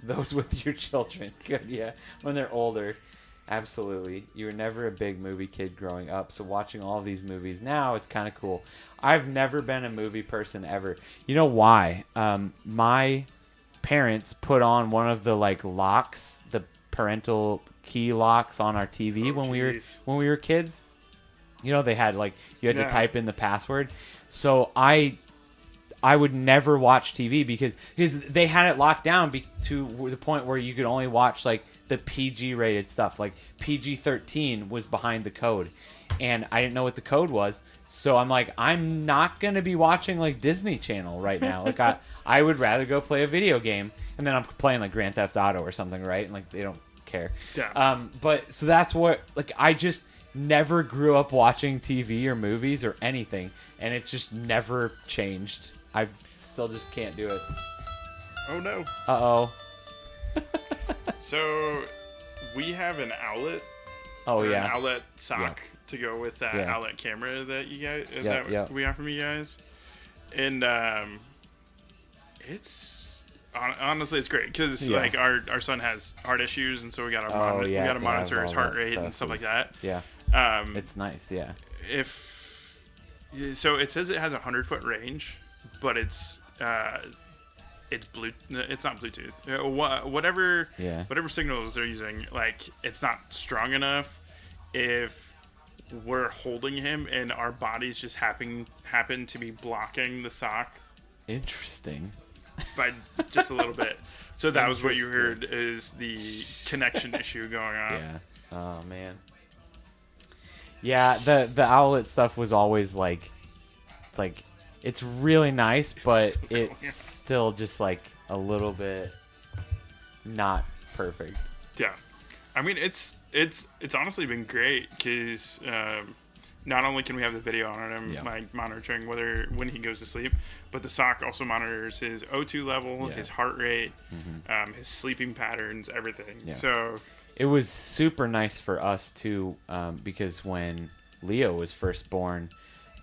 those with your children. Good, yeah, when they're older. Absolutely. You were never a big movie kid growing up, so watching all of these movies now, it's kind of cool. I've never been a movie person ever. You know why? My parents put on one of the like locks, the parental key locks on our TV when we were kids. You know, they had like you had to type in the password. So I would never watch TV because they had it locked down to the point where you could only watch like the PG rated stuff. Like PG-13 was behind the code, and I didn't know what the code was. So I'm like, I'm not gonna be watching like Disney Channel right now. Like I would rather go play a video game, and then I'm playing like Grand Theft Auto or something, right? And like they don't care. Yeah. But so that's what like I just never grew up watching TV or movies or anything, and it's just never changed. I still just can't do it. Oh no. Uh-oh. So we have an outlet. Oh yeah. An outlet sock to go with that outlet camera that you guys we have from you guys. And it's honestly, it's great because like our son has heart issues, and so we gotta monitor his heart rate and stuff like that. Yeah. It's nice. Yeah. So it says it has 100-foot range, but it's It's not Bluetooth. Whatever signals they're using, like it's not strong enough. If we're holding him and our bodies just happen to be blocking the sock. Interesting. By just a little bit. So that was what you heard is the connection issue going on. Yeah. Oh man. Yeah, the owlet stuff was always like, it's like, it's really nice, but it's still just like a little bit not perfect. Yeah. I mean, it's honestly been great because not only can we have the video on him, like monitoring when he goes to sleep, but the sock also monitors his O2 level, his heart rate, his sleeping patterns, everything. Yeah. So it was super nice for us too, because when Leo was first born,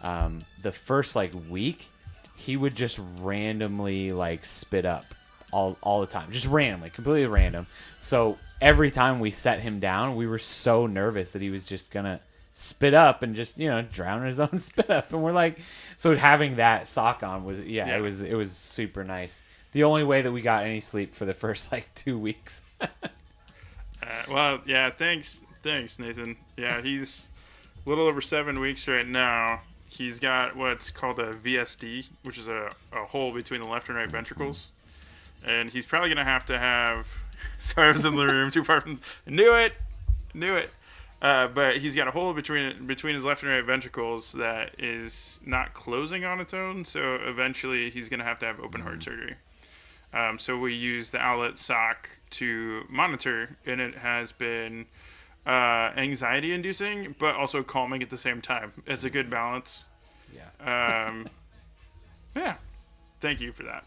the first like week, he would just randomly like spit up all the time, just randomly, completely random. So every time we set him down, we were so nervous that he was just gonna spit up and just drown in his own spit up. And we're like, so having that sock on was it was super nice. The only way that we got any sleep for the first like 2 weeks. Well, yeah, thanks Nathan. Yeah, he's a little over 7 weeks right now. He's got what's called a VSD, which is a hole between the left and right ventricles. And he's probably going to have... Sorry, I was in the room too far from... Knew it! But he's got a hole between his left and right ventricles that is not closing on its own. So eventually he's going to have open heart surgery. So we use the owlet sock to monitor, and it has been... anxiety inducing, but also calming at the same time. It's a good balance. Yeah. Yeah. Thank you for that.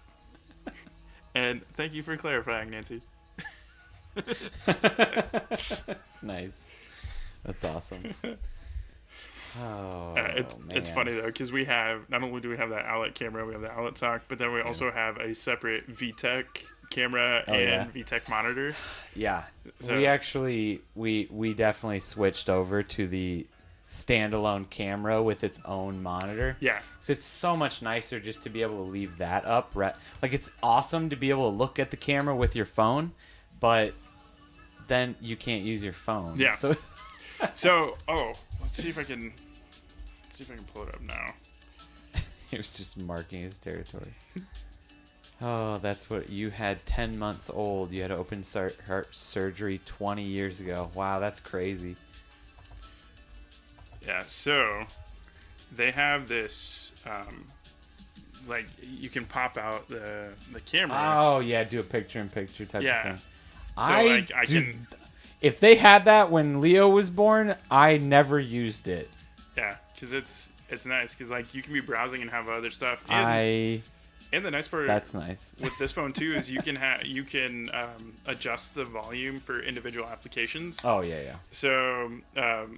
And thank you for clarifying, Nancy. Nice. That's awesome. It's funny though, because we have, not only do we have that owlet camera, we have the owlet sock, but then we also have a separate VTech camera VTech monitor. Yeah. So we actually we definitely switched over to the standalone camera with its own monitor. Yeah. So it's so much nicer just to be able to leave that up. Like it's awesome to be able to look at the camera with your phone, but then you can't use your phone. Yeah. So let's see if I can pull it up now. He was just marking his territory. Oh, that's what you had. 10 months old. You had open heart surgery 20 years ago. Wow, that's crazy. Yeah, so they have this, like you can pop out the camera. Oh yeah, do a picture-in-picture type of thing. So I can. If they had that when Leo was born, I never used it. Yeah, because it's nice because like you can be browsing and have other stuff. And the nice part that's nice with this phone too is you can adjust the volume for individual applications. Oh yeah. So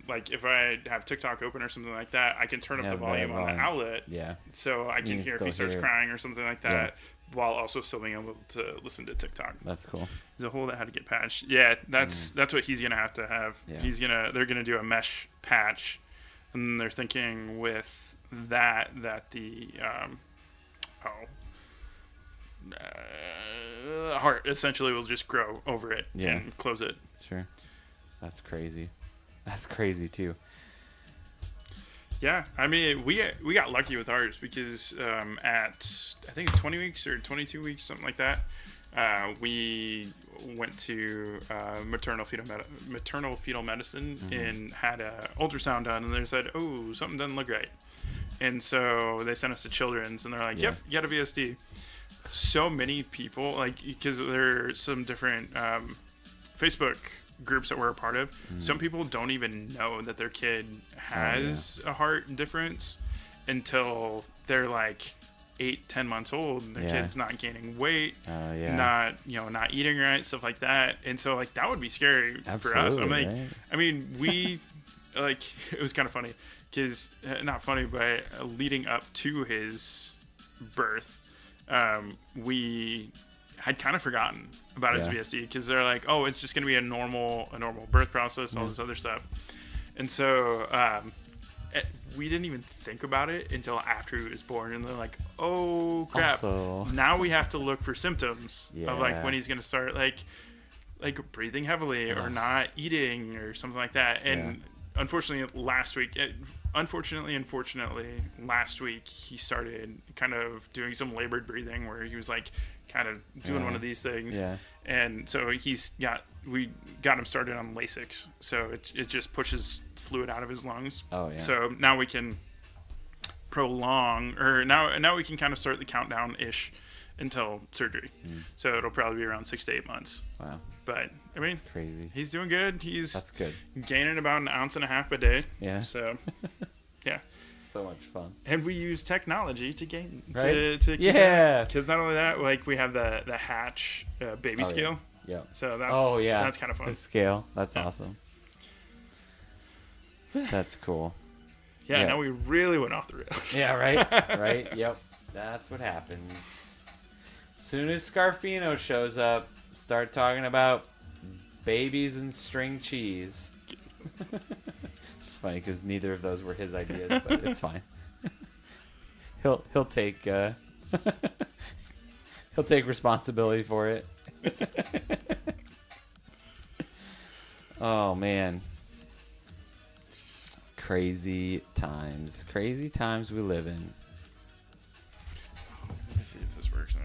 like if I have TikTok open or something like that, I can turn up the volume on the outlet. Yeah. So I can hear if he starts crying or something like that, while also still being able to listen to TikTok. That's cool. There's a hole that had to get patched. Yeah, that's what he's gonna have to have. Yeah. They're gonna do a mesh patch, and they're thinking with that the heart essentially will just grow over it and close it. Sure. That's crazy. That's crazy too. Yeah, I mean we got lucky with ours because at I think it's 20 weeks or 22 weeks, something like that, we went to maternal fetal medicine and had a ultrasound done, and they said, oh, something doesn't look right, and so they sent us to Children's, and they're like, yep, you got a VSD. So many people, like, because there are some different Facebook groups that we're a part of, some people don't even know that their kid has a heart difference until they're like 8-10 months old, and their kid's not gaining weight, not eating right, stuff like that. And so like that would be scary for us. I'm like, right? I mean, we like, it was kind of funny because not funny, but leading up to his birth, we had kind of forgotten about his VSD because they're like, oh, it's just going to be a normal birth process, all this other stuff. And so we didn't even think about it until after he was born. And they're like, oh, crap. Also, now we have to look for symptoms of like when he's going to start like breathing heavily or not eating or something like that. And unfortunately, last week, last week he started kind of doing some labored breathing where he was like kind of doing one of these things. Yeah. And so we got him started on Lasix. So it just pushes fluid out of his lungs. Oh yeah. So now we can prolong, or now we can kind of start the countdown ish until surgery. So it'll probably be around 6 to 8 months. Wow. But I mean, that's crazy. He's doing good. That's good. Gaining about 1.5 ounces a day. Yeah. So yeah. So much fun. And we use technology to gain right? to keep because not only that, like we have the hatch baby scale. Yeah. So that's kind of fun. The scale. That's awesome. That's cool. Yeah, now we really went off the rails. Yeah, right? Right? Yep. That's what happens. Soon as Scarfino shows up, start talking about babies and string cheese. It's funny because neither of those were his ideas, but it's fine. He'll take he'll take responsibility for it. Oh man. Crazy times we live in. Let me see if this works now.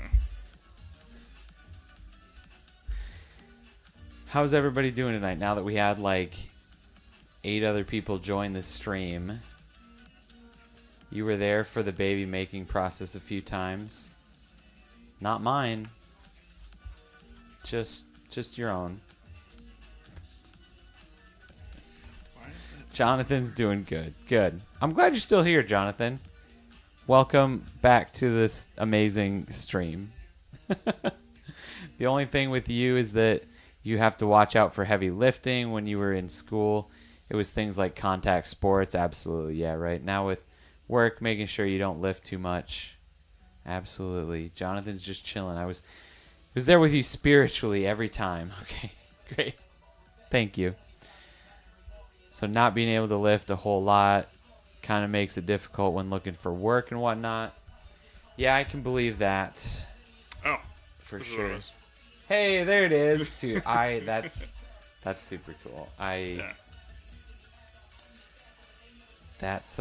How's everybody doing tonight now that we had like 8 other people join the stream? You were there for the baby making process a few times. Not mine. Just your own. Jonathan's doing good. Good. I'm glad you're still here, Jonathan. Welcome back to this amazing stream. The only thing with you is that you have to watch out for heavy lifting. When you were in school, it was things like contact sports. Absolutely. Yeah, right. Now with work, making sure you don't lift too much. Absolutely. Jonathan's just chilling. I was there with you spiritually every time. Okay, great. Thank you. So not being able to lift a whole lot kind of makes it difficult when looking for work and whatnot. Yeah, I can believe that. Oh, for sure. Hey, there it is. Dude, that's super cool. That's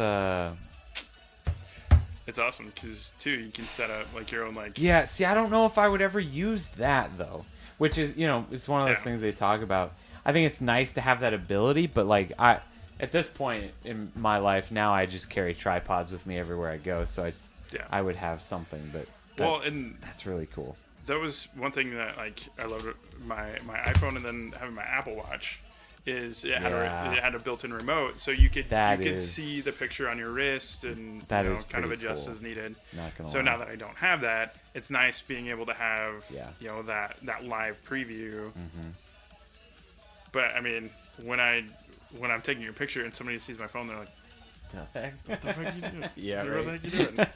It's awesome because too you can set up like your own like. Yeah, see, I don't know if I would ever use that though, which is it's one of those things they talk about. I think it's nice to have that ability, but like at this point in my life now, I just carry tripods with me everywhere I go, so I would have something, but that's really cool. That was one thing that like I loved my iPhone and then having my Apple Watch is it had a built-in remote, so you could see the picture on your wrist and kind of adjust cool. as needed. So now that I don't have that, it's nice being able to have that live preview. Mm-hmm. But I mean, when I'm taking your picture and somebody sees my phone, they're like, "What the heck are you doing? Yeah, what the heck are you doing?"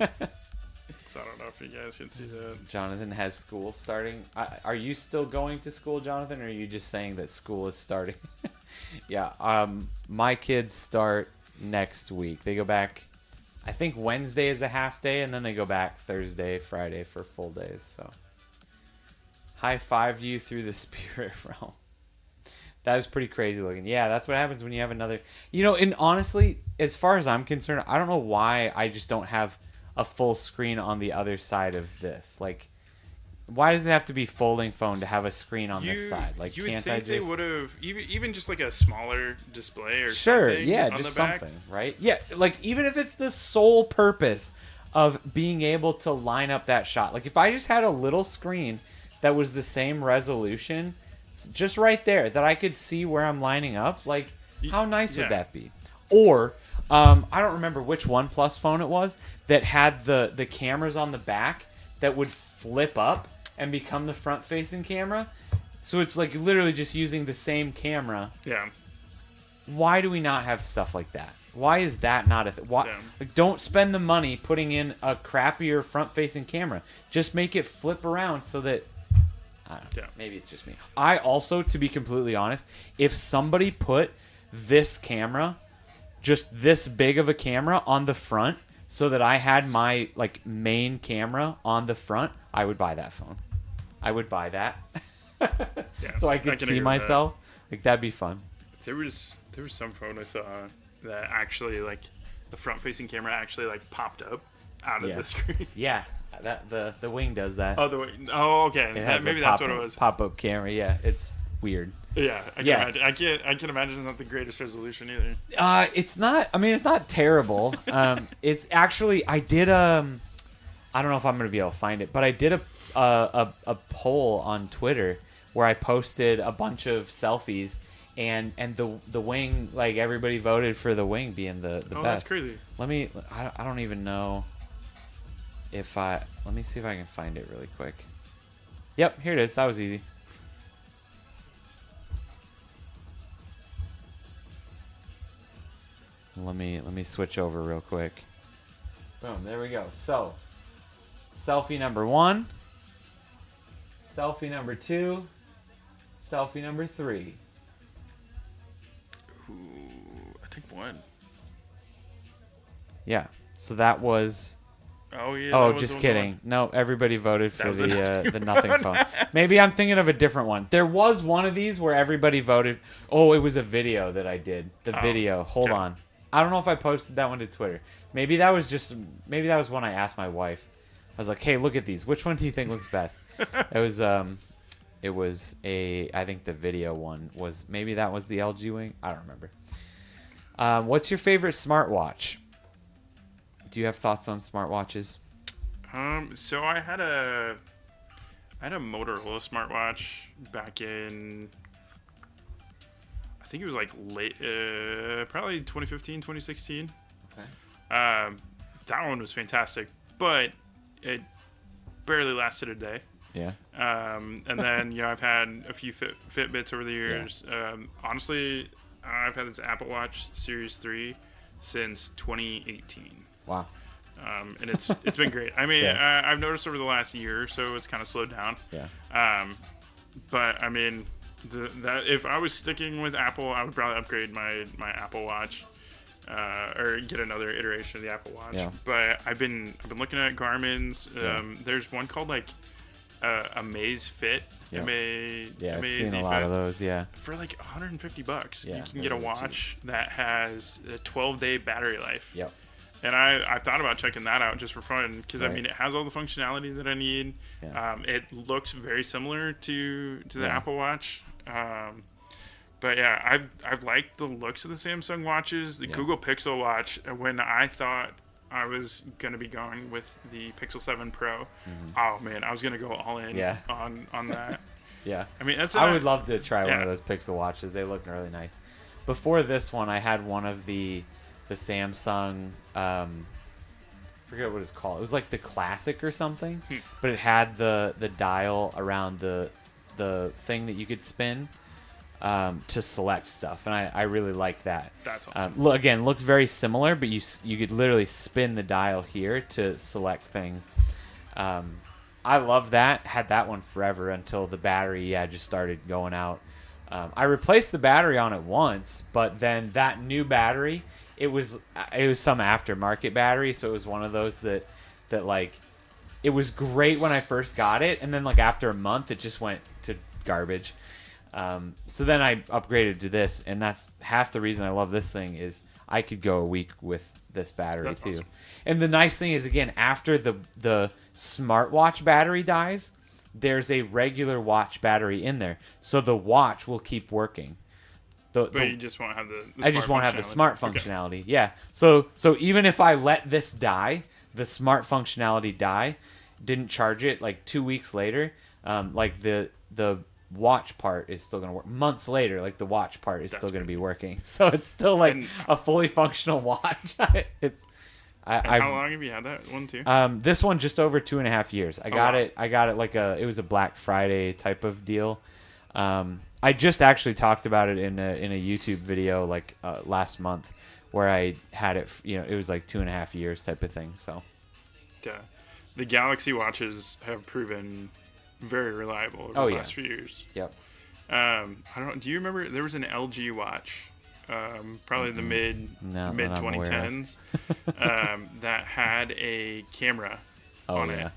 So I don't know if you guys can see that. Jonathan has school starting. Are you still going to school, Jonathan, or are you just saying that school is starting? Yeah. My kids start next week. They go back. I think Wednesday is a half day, and then they go back Thursday, Friday for full days. So, high five you through the spirit realm. That is pretty crazy looking. Yeah, that's what happens when you have another... and honestly, as far as I'm concerned, I don't know why I just don't have a full screen on the other side of this. Like, why does it have to be folding phone to have a screen on this side? Like, you would can't think I just... they would have... Even just like a smaller display or sure, something yeah, on just the back. something, right? Yeah, like, even if it's the sole purpose of being able to line up that shot. Like, if I just had a little screen that was the same resolution... just right there that I could see where I'm lining up. Like, how nice would that be? Or, I don't remember which OnePlus phone it was that had the cameras on the back that would flip up and become the front-facing camera. So it's like literally just using the same camera. Yeah. Why do we not have stuff like that? Why is that not a like, don't spend the money putting in a crappier front-facing camera. Just make it flip around so that I don't know. Yeah. Maybe it's just me. I also, to be completely honest, if somebody put this camera, just this big of a camera on the front, so that I had my like main camera on the front, I would buy that phone. I would buy that. So I could see myself. Like, that'd be fun. There was some phone I saw that actually, like, the front-facing camera actually like popped up out of the screen. Yeah, that the Wing does that. Oh, the Wing. Oh, okay. Maybe that's what it was. Pop-up camera. Yeah, it's weird. Yeah, I can imagine. I can imagine it's not the greatest resolution either. It's not. I mean, it's not terrible. It's actually. I did I don't know if I'm gonna be able to find it, but I did a poll on Twitter where I posted a bunch of selfies, and the Wing, like, everybody voted for the Wing being the best. That's crazy. I don't even know if let me see if I can find it really quick. Yep, here it is. That was easy. Let me switch over real quick. Boom, there we go. So, selfie number 1, selfie number 2, selfie number 3. Ooh, I think 1. Yeah. So that was. Oh yeah. Oh, just kidding. No, everybody voted for the nothing phone. Maybe I'm thinking of a different one. There was one of these where everybody voted. Oh, it was a video that I did. The video. Hold on. I don't know if I posted that one to Twitter. Maybe that was when I asked my wife. I was like, "Hey, look at these. Which one do you think looks best?" It was I think the video one was, maybe that was the LG Wing. I don't remember. What's your favorite smartwatch? Do you have thoughts on smartwatches? So I had a Motorola smartwatch back in, I think it was like late, probably 2015, 2016. Okay. That one was fantastic, but it barely lasted a day. Yeah. And then, I've had a few Fitbits over the years. Yeah. Honestly, I've had this Apple Watch Series 3 since 2018. Wow. And it's been great. I mean, I've noticed over the last year or so it's kind of slowed down. Yeah. But I mean, that if I was sticking with Apple, I would probably upgrade my Apple Watch, or get another iteration of the Apple Watch. Yeah. But I've been looking at Garmin's. There's one called like Amaze Fit. Yeah. I've Amaze seen a lot of those. Yeah. For like $150, yeah, you can get a watch that has a 12-day battery life. Yep. And I thought about checking that out just for fun, because I mean, it has all the functionality that I need. Yeah. It looks very similar to the Apple Watch. But yeah, I've liked the looks of the Samsung watches. The Google Pixel watch, when I thought I was going to be going with the Pixel 7 Pro, oh man, I was going to go all in on that. Yeah. I mean, I would love to try one of those Pixel watches. They look really nice. Before this one, I had one of the Samsung, forget what it's called. It was like the Classic or something, but it had the dial around the thing that you could spin to select stuff, and I really like that. That's awesome. Looked very similar, but you could literally spin the dial here to select things. I love that. Had that one forever until the battery just started going out. I replaced the battery on it once, but then that new battery, it was some aftermarket battery, so it was one of those that like, it was great when I first got it, and then like after a month it just went to garbage. So then I upgraded to this, and that's half the reason I love this thing is I could go a week with this battery. That's too. Awesome. And the nice thing is, again, after the smartwatch battery dies, there's a regular watch battery in there, so the watch will keep working. But you just won't have the I just won't have the smart functionality. Okay. Yeah. So even if I let this die, the smart functionality die, didn't charge it like 2 weeks later, like the watch part is still going to work. Months later, like the watch part is still going to be working. So it's still like a fully functional watch. How long have you had that one too? This one just over 2.5 years. I got it like it was a Black Friday type of deal. I just actually talked about it in a YouTube video like last month, where I had it. It was like 2.5 years type of thing. So, yeah, the Galaxy watches have proven very reliable over the last few years. Yep. I don't know. Do you remember there was an LG watch, probably the mid 2010s, that had a camera on it.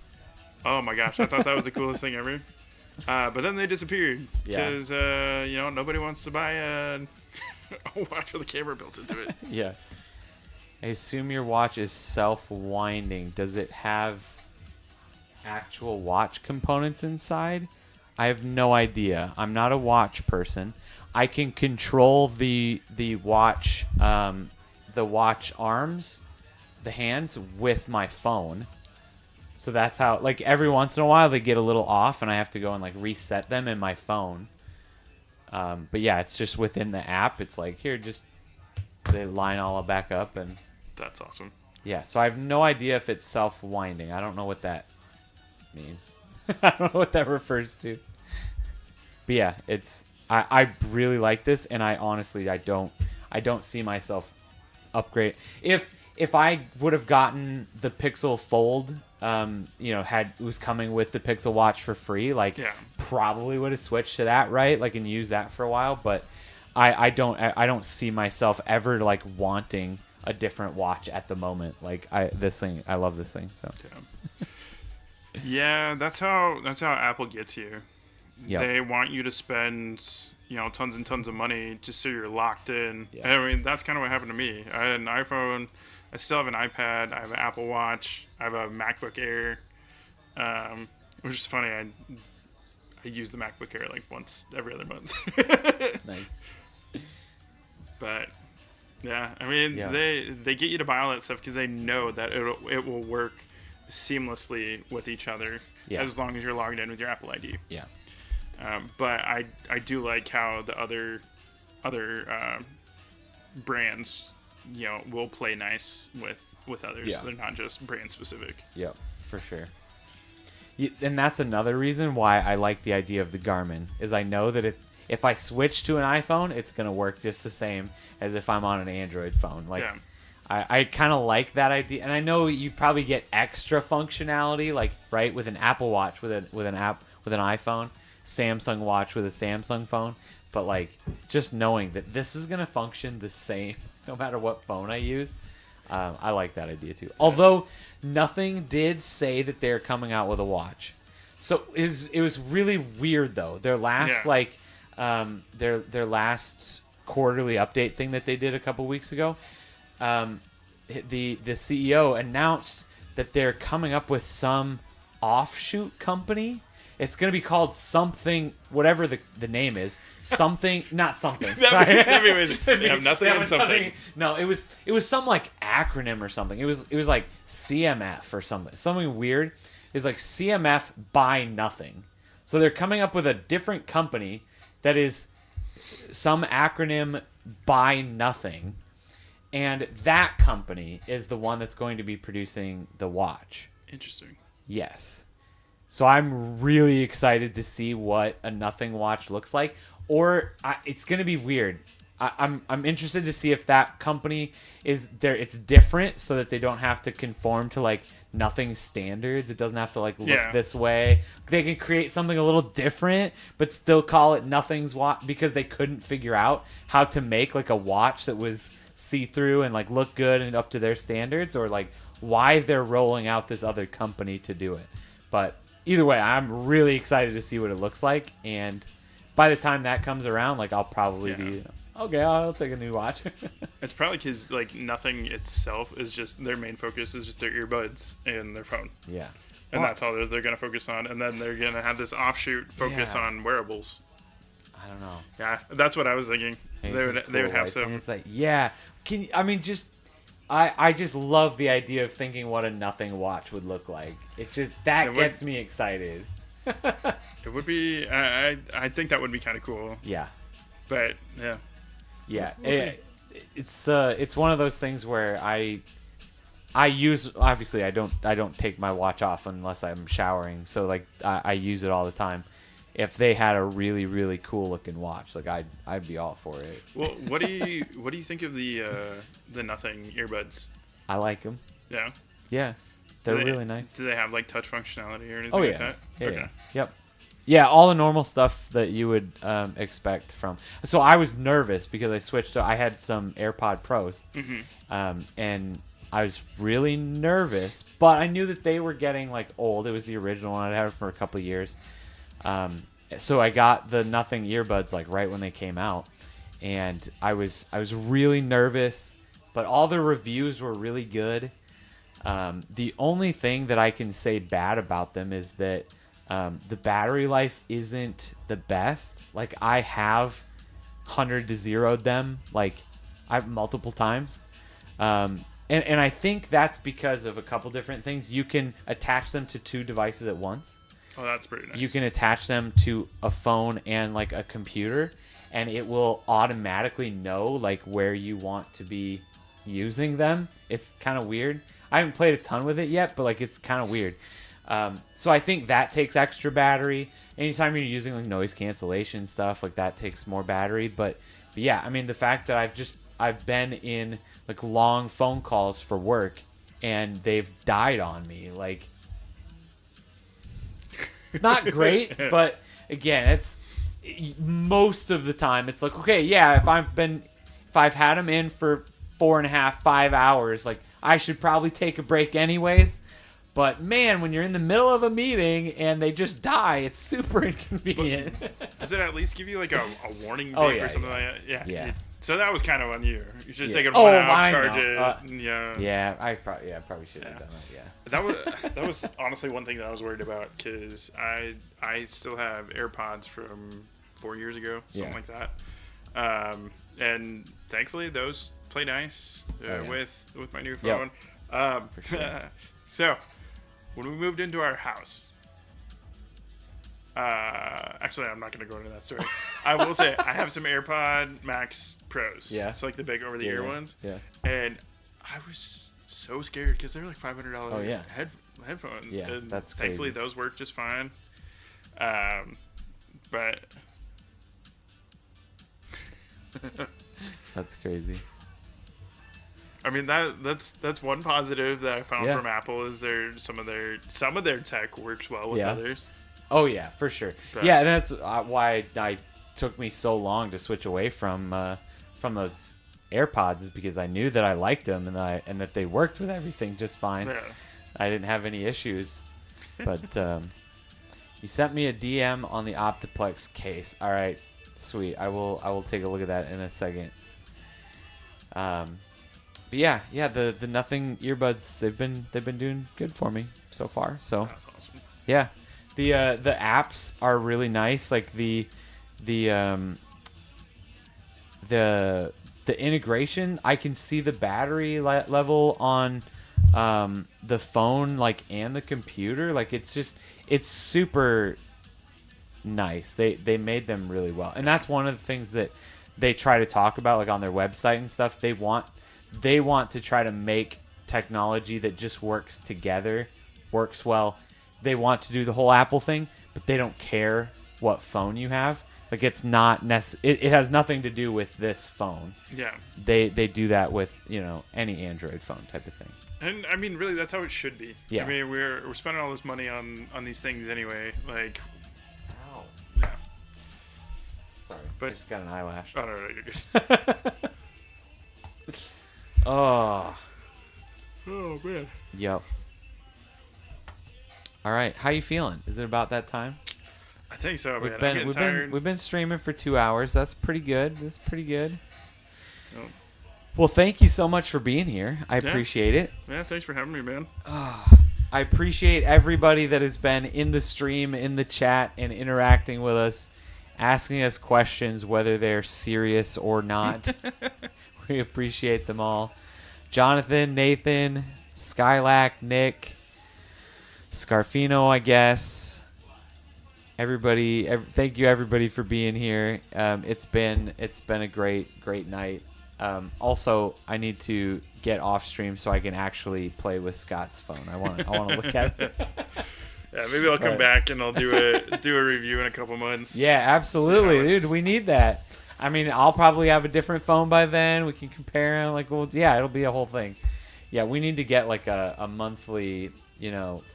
Oh my gosh, I thought that was the coolest thing ever. But then they disappeared because nobody wants to buy a watch with a camera built into it. Yeah. I assume your watch is self-winding. Does it have actual watch components inside? I have no idea. I'm not a watch person. I can control the watch arms, the hands, with my phone. So that's how, like, every once in a while they get a little off and I have to go and like reset them in my phone. But yeah, it's just within the app. It's like, here, just they line all back up, and that's awesome. Yeah, so I have no idea if it's self-winding. I don't know what that means. I don't know what that refers to. But yeah, I really like this, and I honestly don't see myself upgrade. If I would have gotten the Pixel Fold, was coming with the Pixel Watch for free, probably would have switched to that, right? Like, and used that for a while. But I don't see myself ever like wanting a different watch at the moment. Like, I love this thing. So yeah, that's how Apple gets you. Yep. They want you to spend tons and tons of money just so you're locked in. Yep. I mean, that's kind of what happened to me. I had an iPhone. I still have an iPad. I have an Apple Watch. I have a MacBook Air. Which is funny. I use the MacBook Air like once every other month. Nice. But yeah, I mean, they get you to buy all that stuff because they know that it will work seamlessly with each other as long as you're logged in with your Apple ID. Yeah. But I do like how the other brands will play nice with others. Yeah. They're not just brand specific. Yep, for sure. And that's another reason why I like the idea of the Garmin, is I know that if I switch to an iPhone, it's going to work just the same as if I'm on an Android phone. Like, yeah. I kind of like that idea. And I know you probably get extra functionality, like, right, with an Apple Watch, with an iPhone, Samsung Watch with a Samsung phone. But, like, just knowing that this is going to function the same no matter what phone I use, I like that idea too. Although nothing did say that they're coming out with a watch. So it was really weird, though. Their last, their last quarterly update thing that they did a couple weeks ago, the CEO announced that they're coming up with some offshoot company. It's going to be called something, whatever the name is. Something, not something. That'd be amazing. They have nothing and something. No, it was some like acronym or something. It was like CMF or something. Something weird. It's like CMF by nothing. So they're coming up with a different company that is some acronym by nothing. And that company is the one that's going to be producing the watch. Interesting. Yes. So I'm really excited to see what a nothing watch looks like. Or it's going to be weird. I'm interested to see if that company is there. It's different so that they don't have to conform to like nothing standards. It doesn't have to like look this way. They can create something a little different, but still call it nothing's watch, because they couldn't figure out how to make like a watch that was see-through and like look good and up to their standards, or like why they're rolling out this other company to do it. But either way, I'm really excited to see what it looks like, and by the time that comes around, like, I'll probably be okay. I'll take a new watch. It's probably because like nothing itself is just their main focus is just their earbuds and their phone. Yeah, and that's all they're going to focus on, and then they're going to have this offshoot focus on wearables. I don't know. Yeah, that's what I was thinking. Maybe they would have some. Like, I just love the idea of thinking what a nothing watch would look like. It just gets me excited. It would be. I think that would be kind of cool. Yeah. But yeah. It's one of those things where I use, obviously I don't take my watch off unless I'm showering, so like I use it all the time. If they had a really, really cool looking watch, like I'd be all for it. Well, what do you think of the nothing earbuds? I like them. Yeah. Yeah. They're really nice. Do they have like touch functionality or anything like that? Yeah. Yep. Yeah, all the normal stuff that you would expect from. So I was nervous because I switched to. I had some AirPod Pros, and I was really nervous. But I knew that they were getting like old. It was the original one. I'd had it for a couple of years. So I got the Nothing earbuds like right when they came out, and I was really nervous. But all the reviews were really good. The only thing that I can say bad about them is that. The battery life isn't the best. Like I have 100 to 0'd them like I've multiple times. And I think that's because of a couple different things. You can attach them to 2 devices at once. Oh, that's pretty nice. You can attach them to a phone and like a computer, and it will automatically know like where you want to be using them. It's kind of weird. I haven't played a ton with it yet, but like it's kind of weird. So I think that takes extra battery. Anytime you're using like noise cancellation stuff, like that takes more battery. But yeah, I mean the fact that I've been in like long phone calls for work and they've died on me, like it's not great, but again, it's most of the time it's like, okay, yeah, if I've had them in for 4.5, 5 hours, like I should probably take a break anyways. But man, when you're in the middle of a meeting and they just die, it's super inconvenient. Does it at least give you like a warning beep or something like that? Yeah. So that was kind of on you. You should take it one out, charge it. Yeah, I probably should have done that. Yeah. That was honestly one thing that I was worried about because I still have AirPods from 4 years ago, something like that. And thankfully those play nice with my new phone. For sure. So. When we moved into our house, actually, I'm not going to go into that story. I will say I have some AirPod Max Pros. Yeah. It's like the big over-the-ear ones. Yeah. And I was so scared because they're like $500 headphones. Yeah, and that's crazy. Thankfully, those work just fine. But that's crazy. I mean that's one positive that I found from Apple is some of their tech works well with others. Oh yeah, for sure. But, yeah, and that's why it took me so long to switch away from those AirPods is because I knew that I liked them and that they worked with everything just fine. Yeah. I didn't have any issues. But you sent me a DM on the Optiplex case. All right, sweet. I will take a look at that in a second. But yeah, the Nothing earbuds they've been doing good for me so far. So that's awesome. Yeah, the apps are really nice. Like the integration, I can see the battery level on the phone like and the computer. Like it's super nice. They made them really well, and that's one of the things that they try to talk about like on their website and stuff. They want to try to make technology that just works together, works well. They want to do the whole Apple thing, but they don't care what phone you have. Like it's not it has nothing to do with this phone. Yeah. They do that with, any Android phone type of thing. And I mean, really, that's how it should be. Yeah. I mean, we're spending all this money on these things anyway. Like, ow. Yeah. Sorry, but I just got an eyelash. Oh no, you're good. Oh man. Yep. All right, how you feeling? Is it about that time? I think so, man. I'm getting tired. We've been streaming for 2 hours. That's pretty good. Oh. Well, thank you so much for being here. I appreciate it. Yeah, thanks for having me, man. I appreciate everybody that has been in the stream, in the chat, and interacting with us, asking us questions, whether they're serious or not. We appreciate them all. Jonathan, Nathan, Skylac, Nick, Scarfino, I guess. Everybody, thank you everybody for being here. It's been a great night. Also, I need to get off stream so I can actually play with Scott's phone. I want to look at it. Yeah, maybe I'll come back and I'll do a review in a couple months. Yeah, absolutely, dude. We need that. I mean, I'll probably have a different phone by then. We can compare them. Like, well, yeah, it'll be a whole thing. Yeah, we need to get like a monthly,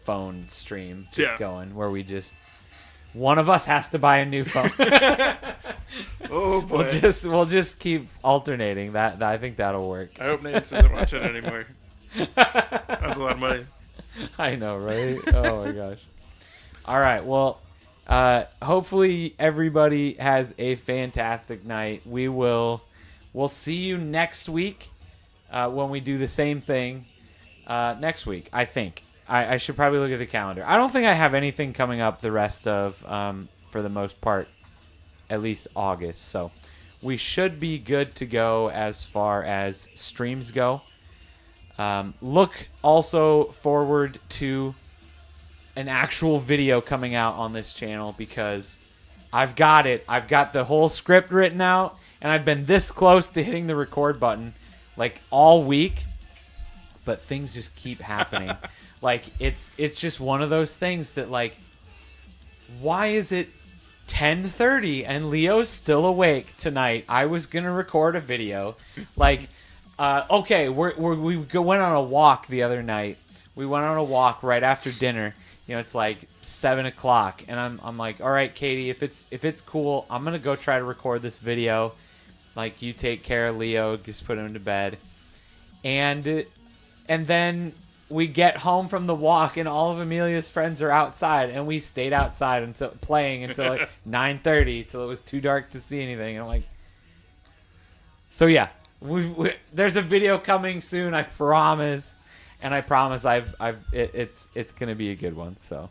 phone stream going where we just one of us has to buy a new phone. Oh boy. We'll just keep alternating. That I think that'll work. I hope Nance isn't watching anymore. That's a lot of money. I know, right? Oh my gosh. All right. Well, hopefully everybody has a fantastic night. We'll see you next week when we do the same thing next week. I think I should probably look at the calendar. I don't think I have anything coming up the rest of for the most part, at least August. So we should be good to go as far as streams go. Look also forward to an actual video coming out on this channel because I've got it. I've got the whole script written out, and I've been this close to hitting the record button like all week, but things just keep happening. Like it's just one of those things that like, why is it 10:30 and Leo's still awake tonight? I was gonna record a video, like. Okay, we went on a walk the other night. We went on a walk right after dinner. You know, it's like 7:00, and I'm like, all right, Katie, if it's cool, I'm gonna go try to record this video. Like, you take care of Leo, just put him to bed, and then we get home from the walk, and all of Amelia's friends are outside, and we stayed outside until like 9:30 till it was too dark to see anything. And I'm like, so yeah. There's a video coming soon, I promise, and I promise it's gonna be a good one. So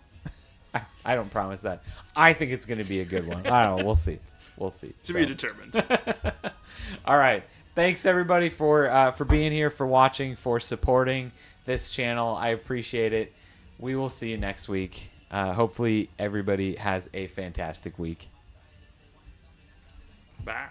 I don't promise that. I think it's gonna be a good one. I don't know. We'll see. To be determined. All right. Thanks everybody for being here, for watching, for supporting this channel. I appreciate it. We will see you next week. Hopefully everybody has a fantastic week. Bye.